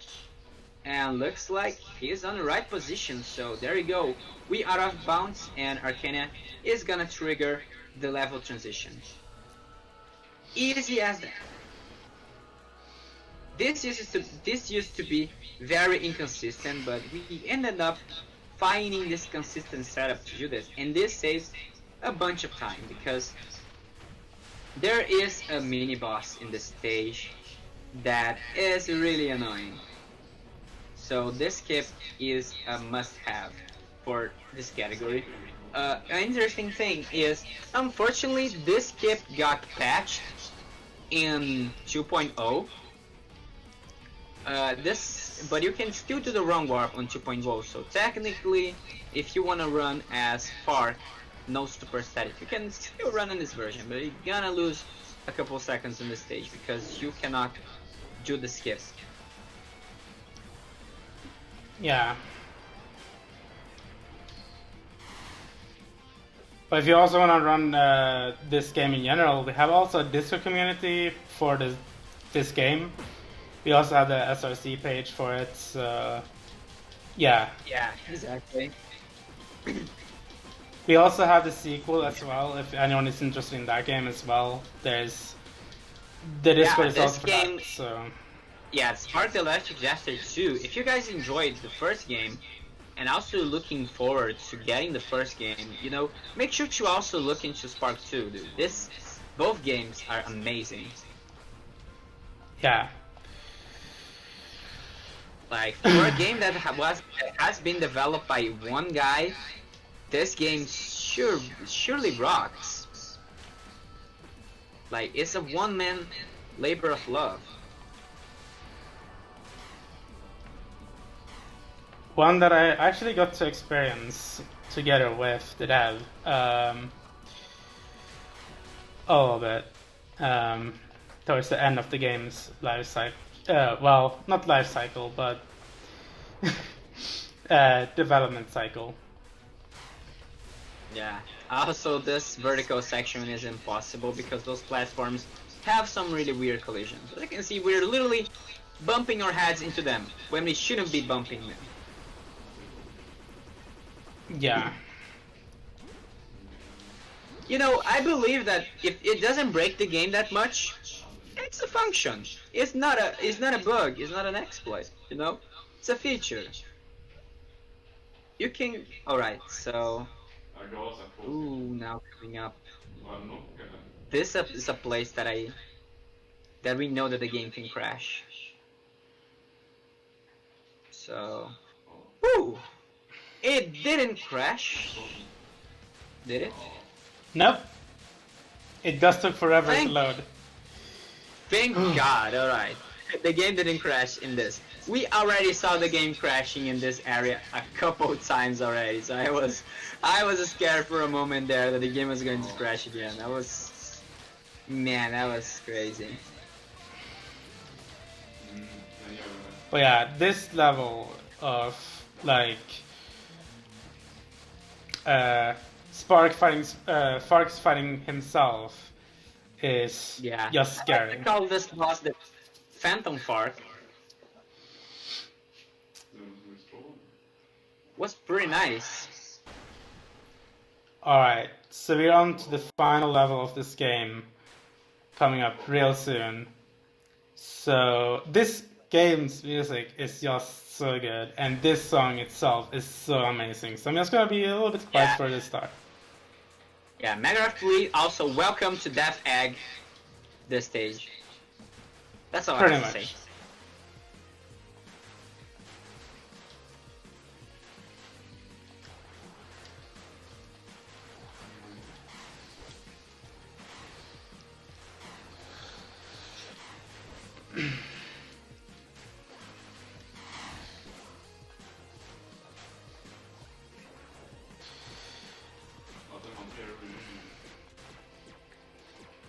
Speaker 3: And looks like he's on the right position, so there you go. We are off bounds and Arcana is gonna trigger the level transition. Easy as that. This used to be very inconsistent, but we ended up finding this consistent setup to do this, and this saves a bunch of time because there is a mini boss in the stage that is really annoying. So this skip is a must-have for this category. An interesting thing is, unfortunately, this skip got patched in 2.0. But you can still do the wrong warp on 2.0. So technically, if you want to run as Fark, no super static, you can still run in this version, but you're gonna lose a couple seconds on the stage because you cannot do the skips.
Speaker 2: Yeah. But if you also want to run this game in general, we have also a Discord community for this game. We also have the SRC page for it, so yeah.
Speaker 3: Yeah, exactly.
Speaker 2: We also have the sequel as well, if anyone is interested in that game as well. There's the Discord is
Speaker 3: this
Speaker 2: also for
Speaker 3: game-
Speaker 2: that, so
Speaker 3: Yeah, Spark the Electric Jester 2. If you guys enjoyed the first game, and also looking forward to getting the first game, you know, make sure to also look into Spark 2, dude. Both games are amazing.
Speaker 2: yeah.
Speaker 3: Like, for a game that has been developed by one guy, this game surely rocks. Like, it's a one-man labor of love.
Speaker 2: One that I actually got to experience together with the dev a little bit towards the end of the game's life cycle. Well, not life cycle, but development cycle.
Speaker 3: Yeah. Also, this vertical section is impossible because those platforms have some really weird collisions. As you can see, we're literally bumping our heads into them when we shouldn't be bumping them.
Speaker 2: Yeah.
Speaker 3: You know, I believe that if it doesn't break the game that much, it's a function. It's not a bug. It's not an exploit. You know, it's a feature. You can. All right. So. Ooh, now coming up. This is a place that we know that the game can crash. So. Ooh. It didn't crash. Did it?
Speaker 2: Nope. It just took forever to load.
Speaker 3: Thank God, alright. The game didn't crash in this. We already saw the game crashing in this area a couple times already, so I was scared for a moment there that the game was going to crash again. That was crazy.
Speaker 2: But yeah, this level of like Fark's fighting himself is
Speaker 3: Yeah.
Speaker 2: just
Speaker 3: I
Speaker 2: scary.
Speaker 3: like to call this boss the Phantom Fark. Was pretty nice.
Speaker 2: Alright, so we're on to the final level of this game, coming up real soon. So this game's music is just so good, and this song itself is so amazing. So I'm just gonna be a little bit quiet for the start.
Speaker 3: Yeah, Megareth Fleet also welcome to Death Egg, this stage. That's all
Speaker 2: Pretty
Speaker 3: I have to
Speaker 2: much.
Speaker 3: say.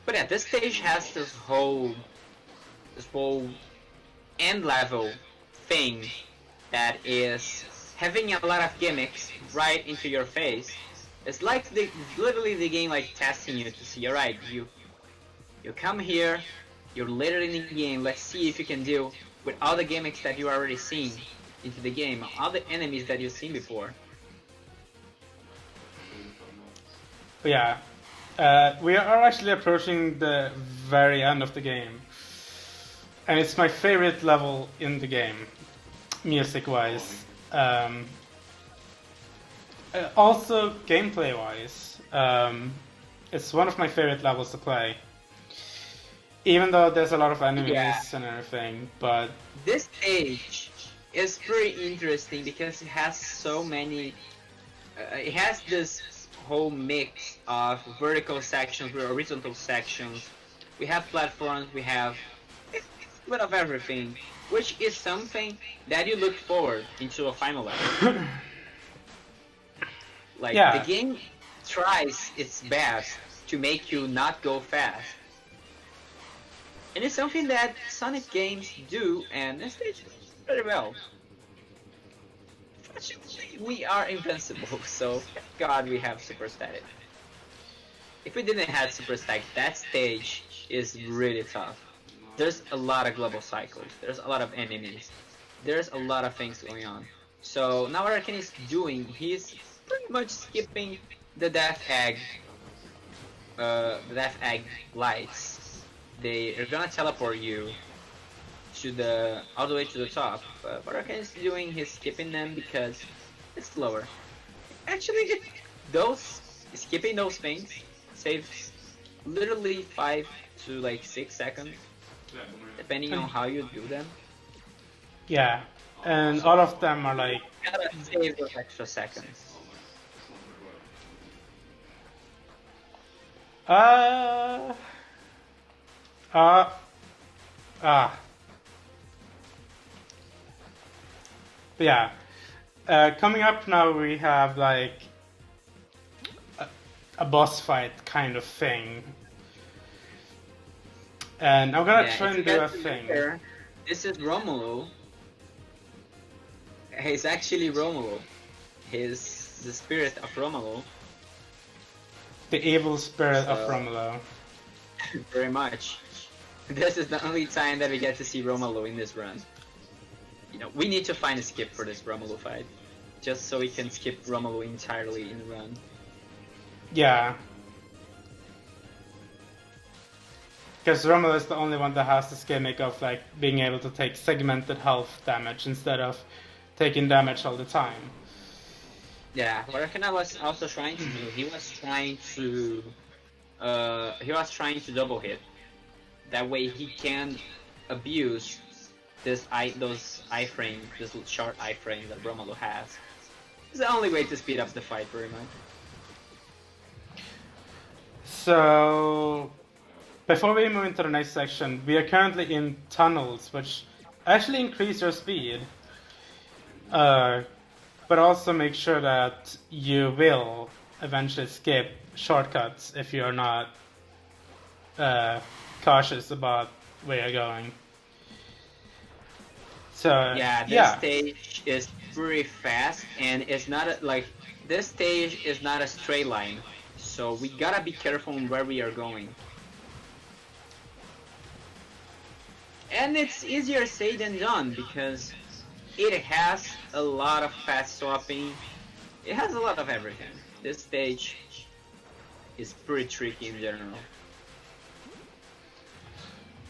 Speaker 3: But yeah, this stage has this whole end level thing that is having a lot of gimmicks right into your face. It's like literally the game like testing you to see, alright, you come here, you're later in the game, let's see if you can deal with all the gimmicks that you already seen into the game, all the enemies that you've seen before.
Speaker 2: But yeah, we are actually approaching the very end of the game. And it's my favorite level in the game, music-wise. Also, gameplay-wise, it's one of my favorite levels to play. Even though there's a lot of enemies and everything, but...
Speaker 3: This stage is pretty interesting because it has so many... it has this whole mix of vertical sections with horizontal sections. We have platforms, we have a bit of everything, which is something that you look forward into a final level. Like, the game tries its best to make you not go fast. And it's something that Sonic games do, and this stage does very well. Fortunately, we are invincible, so thank God we have Super Static. If we didn't have Super Static, that stage is really tough. There's a lot of global cycles, there's a lot of enemies, there's a lot of things going on. So now what Arcane is doing, he's pretty much skipping the Death Egg lights. They are gonna teleport you to all the way to the top. But Arcane is doing, he's skipping them because it's slower. Actually, skipping those things saves literally 5 to like 6 seconds, depending on how you do them.
Speaker 2: Yeah, and all of them are like...
Speaker 3: You gotta save those extra seconds.
Speaker 2: But yeah, coming up now we have like a boss fight kind of thing. And I'm gonna try and do a thing.
Speaker 3: This is Romelu. He's actually Romelu. He's the spirit of Romelu.
Speaker 2: The evil spirit of Romelu.
Speaker 3: Very much. This is the only time that we get to see Romelu in this run. You know, we need to find a skip for this Romelu fight, just so we can skip Romelu entirely in the run.
Speaker 2: Yeah. Because Romelu is the only one that has this gimmick of like being able to take segmented health damage instead of taking damage all the time.
Speaker 3: Yeah, what Arcana was also trying to do, he was trying to double hit. That way he can abuse those iframes, this short iframe that Romelu has. It's the only way to speed up the fight, very much.
Speaker 2: So, before we move into the next section, we are currently in tunnels, which actually increase your speed. But also make sure that you will eventually skip shortcuts if you're not cautious about where you're going. So
Speaker 3: yeah, this stage is pretty fast, and it's not this stage is not a straight line, so we gotta be careful on where we are going. And it's easier said than done because it has a lot of fast swapping. It has a lot of everything. This stage is pretty tricky in general.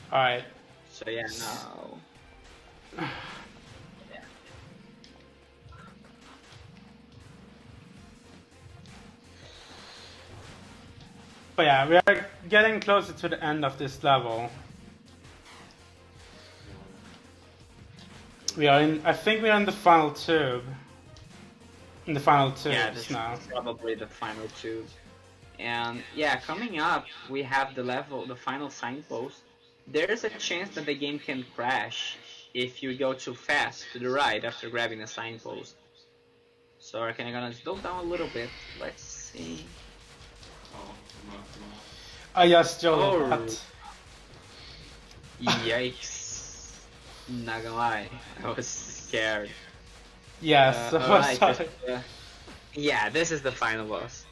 Speaker 2: Alright.
Speaker 3: So yeah, no.
Speaker 2: But yeah, we are getting closer to the end of this level. We are in, I think we are in the final tube. In the final tubes
Speaker 3: Yeah, this
Speaker 2: now.
Speaker 3: is probably the final tube. And yeah, coming up, we have the final signpost. There's a chance that the game can crash if you go too fast to the right after grabbing the signpost. So I'm gonna slow down a little bit. Let's see.
Speaker 2: I just Joel
Speaker 3: Oh.
Speaker 2: that.
Speaker 3: Yikes. Not gonna lie, I was scared.
Speaker 2: Yes, so
Speaker 3: alright,
Speaker 2: sorry.
Speaker 3: yeah, this is the final boss.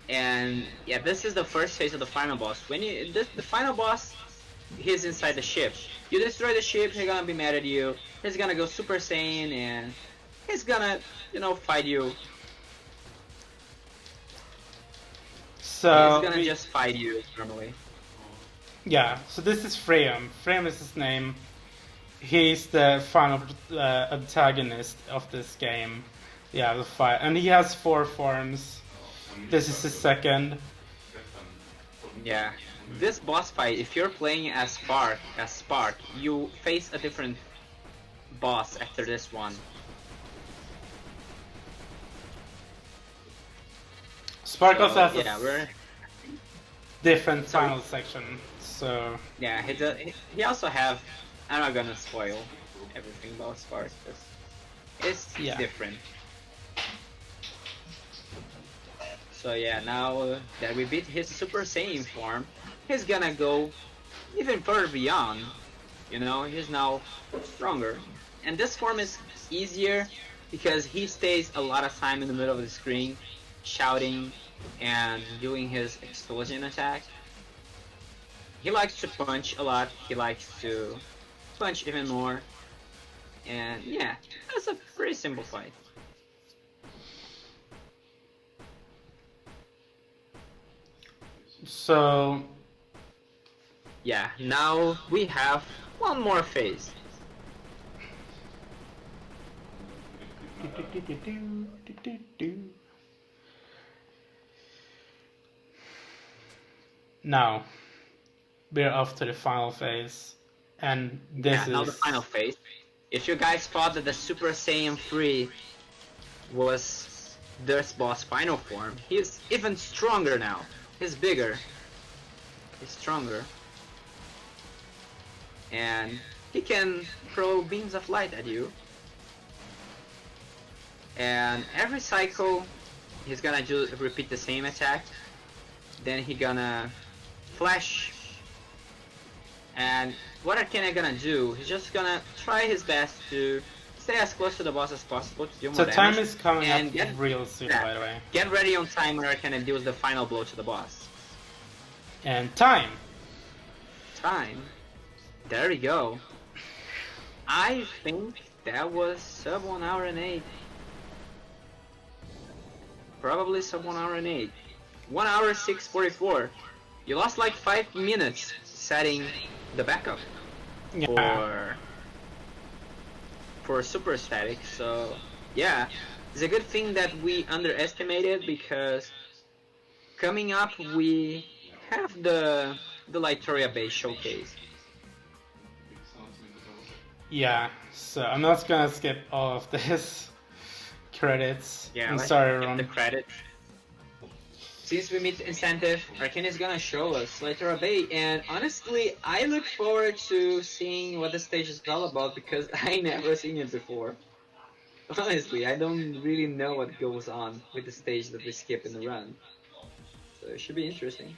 Speaker 3: And yeah, this is the first phase of the final boss. When the final boss, he's inside the ship. You destroy the ship, he's gonna be mad at you. He's gonna go Super Saiyan and he's gonna, fight you.
Speaker 2: So
Speaker 3: He's gonna just fight you normally.
Speaker 2: yeah, so this is Freum. Freum is his name. He's the final antagonist of this game. Yeah, the fight, and he has 4 forms. This is his second.
Speaker 3: Yeah. This boss fight, if you're playing as Spark, you face a different boss after this one.
Speaker 2: Spark also has
Speaker 3: yeah,
Speaker 2: a
Speaker 3: we're
Speaker 2: different
Speaker 3: Sorry.
Speaker 2: final section. So
Speaker 3: yeah. He also have. I'm not gonna spoil everything about Spark. It's
Speaker 2: Yeah.
Speaker 3: different. So yeah, now that we beat his Super Saiyan form, he's gonna go even further beyond. He's now stronger. And this form is easier because he stays a lot of time in the middle of the screen, shouting and doing his explosion attack. He likes to punch a lot, he likes to punch even more. And yeah, that's a pretty simple fight.
Speaker 2: so
Speaker 3: Yeah, now we have one more phase.
Speaker 2: now we're off to the final phase, and this
Speaker 3: Yeah,
Speaker 2: is
Speaker 3: now the final phase. If you guys thought that the Super Saiyan 3 was this boss final form, he's even stronger now. He's bigger. He's stronger. And he can throw beams of light at you. And every cycle, he's gonna repeat the same attack. Then he gonna flash. And what Arcania gonna do, he's just gonna try his best to stay as close to the boss as possible to deal more
Speaker 2: so
Speaker 3: damage.
Speaker 2: time is coming
Speaker 3: and
Speaker 2: up
Speaker 3: get-
Speaker 2: real soon,
Speaker 3: yeah.
Speaker 2: by the way.
Speaker 3: Get ready on time when Arcania deals the final blow to the boss.
Speaker 2: And time.
Speaker 3: Time. There we go. I think that was sub 1 hour and 8. Probably sub 1 hour and 8. 1 hour 6:44. You lost like 5 minutes setting the backup
Speaker 2: Yeah.
Speaker 3: for super static. So yeah, it's a good thing that we underestimated because coming up we have the Lightoria base showcase.
Speaker 2: Yeah. So I'm not gonna skip all of this credits.
Speaker 3: Yeah,
Speaker 2: I'm
Speaker 3: let's
Speaker 2: sorry,
Speaker 3: give
Speaker 2: everyone.
Speaker 3: the credit. Since we meet incentive, Arcania is gonna show us Lightoria Bay, and honestly, I look forward to seeing what the stage is all about because I never seen it before. Honestly, I don't really know what goes on with the stage that we skip in the run, so it should be interesting.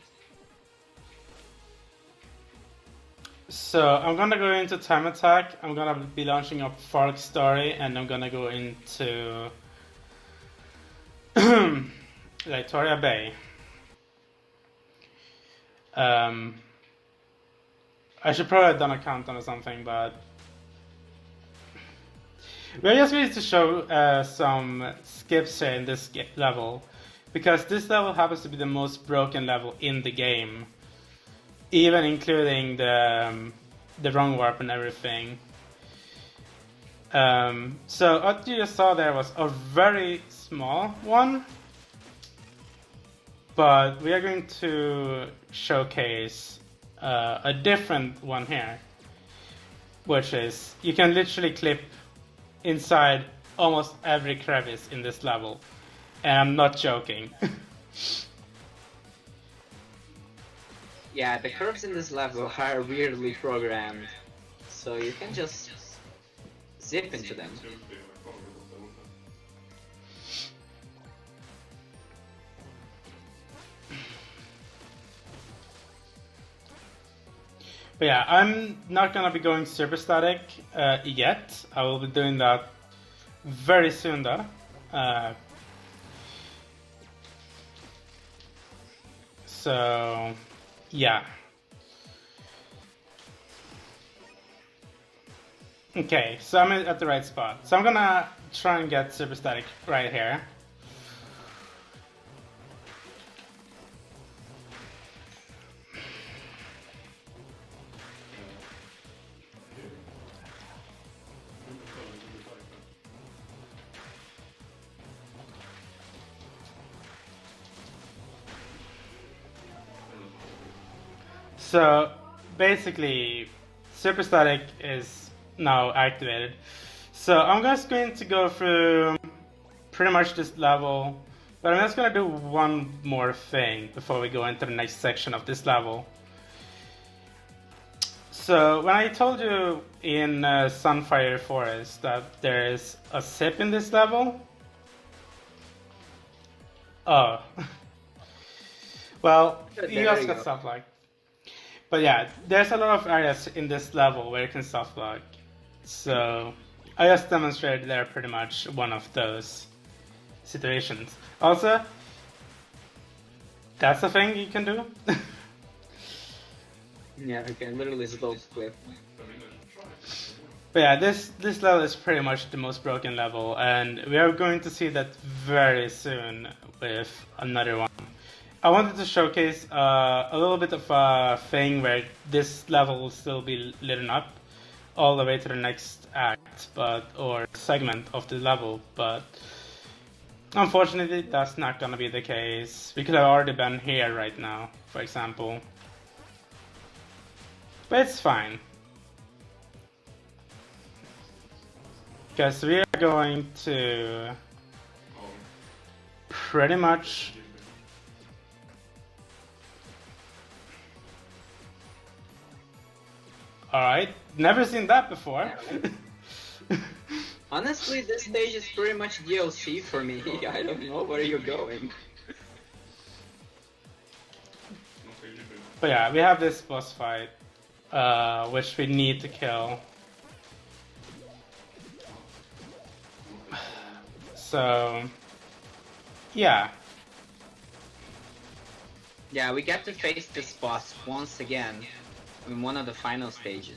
Speaker 2: So I'm gonna go into Time Attack. I'm gonna be launching up Fark story, and I'm gonna go into Lightoria Bay. I should probably have done a countdown or something, but we're just going to show some skips here in this level, because this level happens to be the most broken level in the game, even including the wrong warp and everything. So what you just saw there was a very small one, but we are going to showcase a different one here, which is you can literally clip inside almost every crevice in this level, and I'm not joking.
Speaker 3: Yeah, the curves in this level are weirdly programmed, so you can just zip into them.
Speaker 2: But yeah, I'm not gonna be going super static yet. I will be doing that very soon though. So yeah. Okay, so I'm at the right spot. So I'm gonna try and get super static right here. So basically, super static is now activated. So I'm just going to go through pretty much this level, but I'm just going to do one more thing before we go into the next section of this level. So when I told you in Sunfire Forest that there is a zip in this level, oh, well, you also got soft lock. But yeah, there's a lot of areas in this level where you can soft lock. So I just demonstrated there pretty much one of those situations. Also, that's a thing you can do.
Speaker 3: Yeah, you can literally slow clip.
Speaker 2: But yeah, this level is pretty much the most broken level, and we are going to see that very soon with another one. I wanted to showcase a little bit of a thing where this level will still be lit up all the way to the next act, or segment of the level, but unfortunately that's not gonna be the case. We could have already been here right now, for example. But it's fine. Because we are going to pretty much alright, never seen that before.
Speaker 3: Honestly, this stage is pretty much DLC for me. I don't know where you're going.
Speaker 2: But yeah, we have this boss fight, which we need to kill. So, yeah.
Speaker 3: Yeah, we get to face this boss once again in one of the final stages.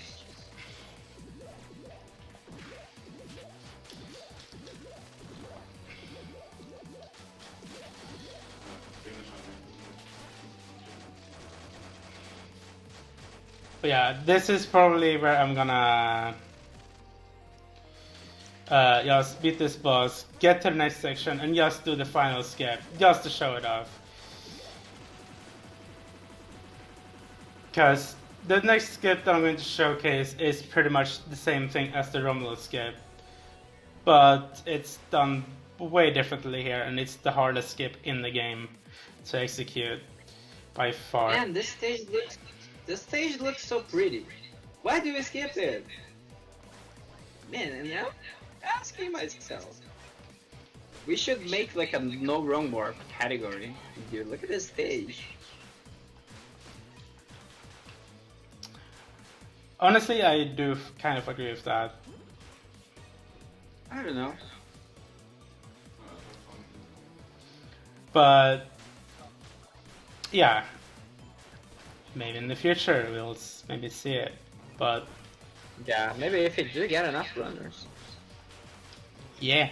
Speaker 2: But yeah, this is probably where I'm gonna just beat this boss, get to the next section, and just do the final skip, just to show it off. Because the next skip that I'm going to showcase is pretty much the same thing as the Romulus skip, but it's done way differently here, and it's the hardest skip in the game to execute by far.
Speaker 3: Man, this stage looks so pretty. Why do we skip it? Man, and now asking myself, we should make like a no wrong warp category. Dude, look at this stage.
Speaker 2: Honestly, I do kind of agree with that.
Speaker 3: I don't know.
Speaker 2: But yeah, maybe in the future we'll maybe see it, but
Speaker 3: Yeah, maybe if you do get enough runners.
Speaker 2: yeah.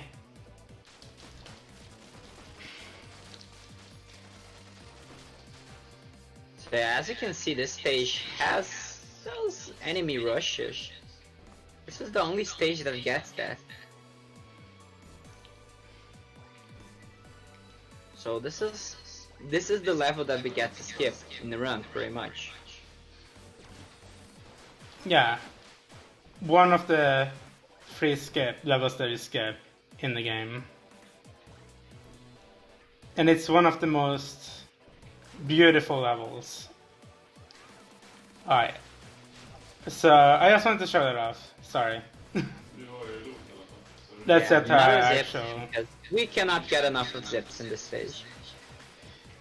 Speaker 3: So yeah, as you can see, this stage has those enemy rushes. This is the only stage that gets that. So this is the level that we get to skip in the run, pretty much.
Speaker 2: Yeah, one of the free skip levels that you skip in the game. And it's one of the most beautiful levels. Alright. So, I just wanted to show that off. Sorry.
Speaker 4: Du har ju loot i alla fall. Så
Speaker 2: That's
Speaker 3: Yeah,
Speaker 2: it,
Speaker 3: another zip,
Speaker 2: actual.
Speaker 3: because we cannot get enough of zips in this stage.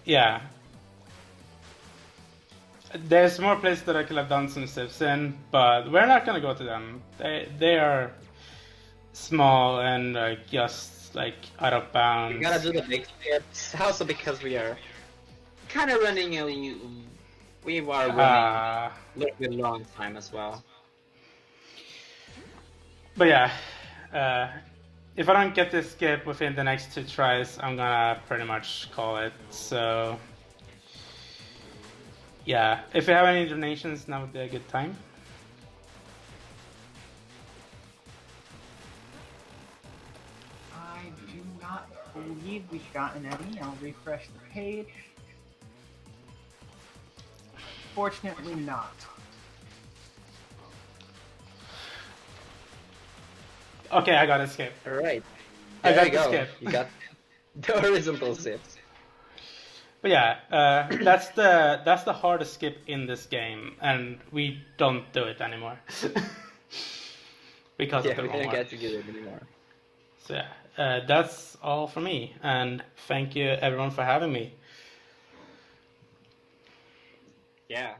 Speaker 2: Yeah. There's more places that I could have done some zips in, but we're not gonna go to them. They are small and just like out of bounds.
Speaker 3: We gotta do the big skips, also because we are kind of running we are running a little bit long time as well.
Speaker 2: But yeah, if I don't get this skip within the next 2 tries, I'm gonna pretty much call it. So yeah, if you have any donations, now would be a good time.
Speaker 1: I do not believe we've gotten any. I'll refresh the page. Fortunately not.
Speaker 2: Okay, I got a skip.
Speaker 3: Alright.
Speaker 2: I
Speaker 3: There
Speaker 2: got
Speaker 3: you
Speaker 2: the
Speaker 3: go.
Speaker 2: skip.
Speaker 3: You got the horizontal zips.
Speaker 2: But yeah, that's the hardest skip in this game, and we don't do it anymore because
Speaker 3: Yeah,
Speaker 2: of the
Speaker 3: we don't
Speaker 2: homework.
Speaker 3: get to do it anymore.
Speaker 2: So yeah, that's all for me, and thank you everyone for having me.
Speaker 3: Yeah.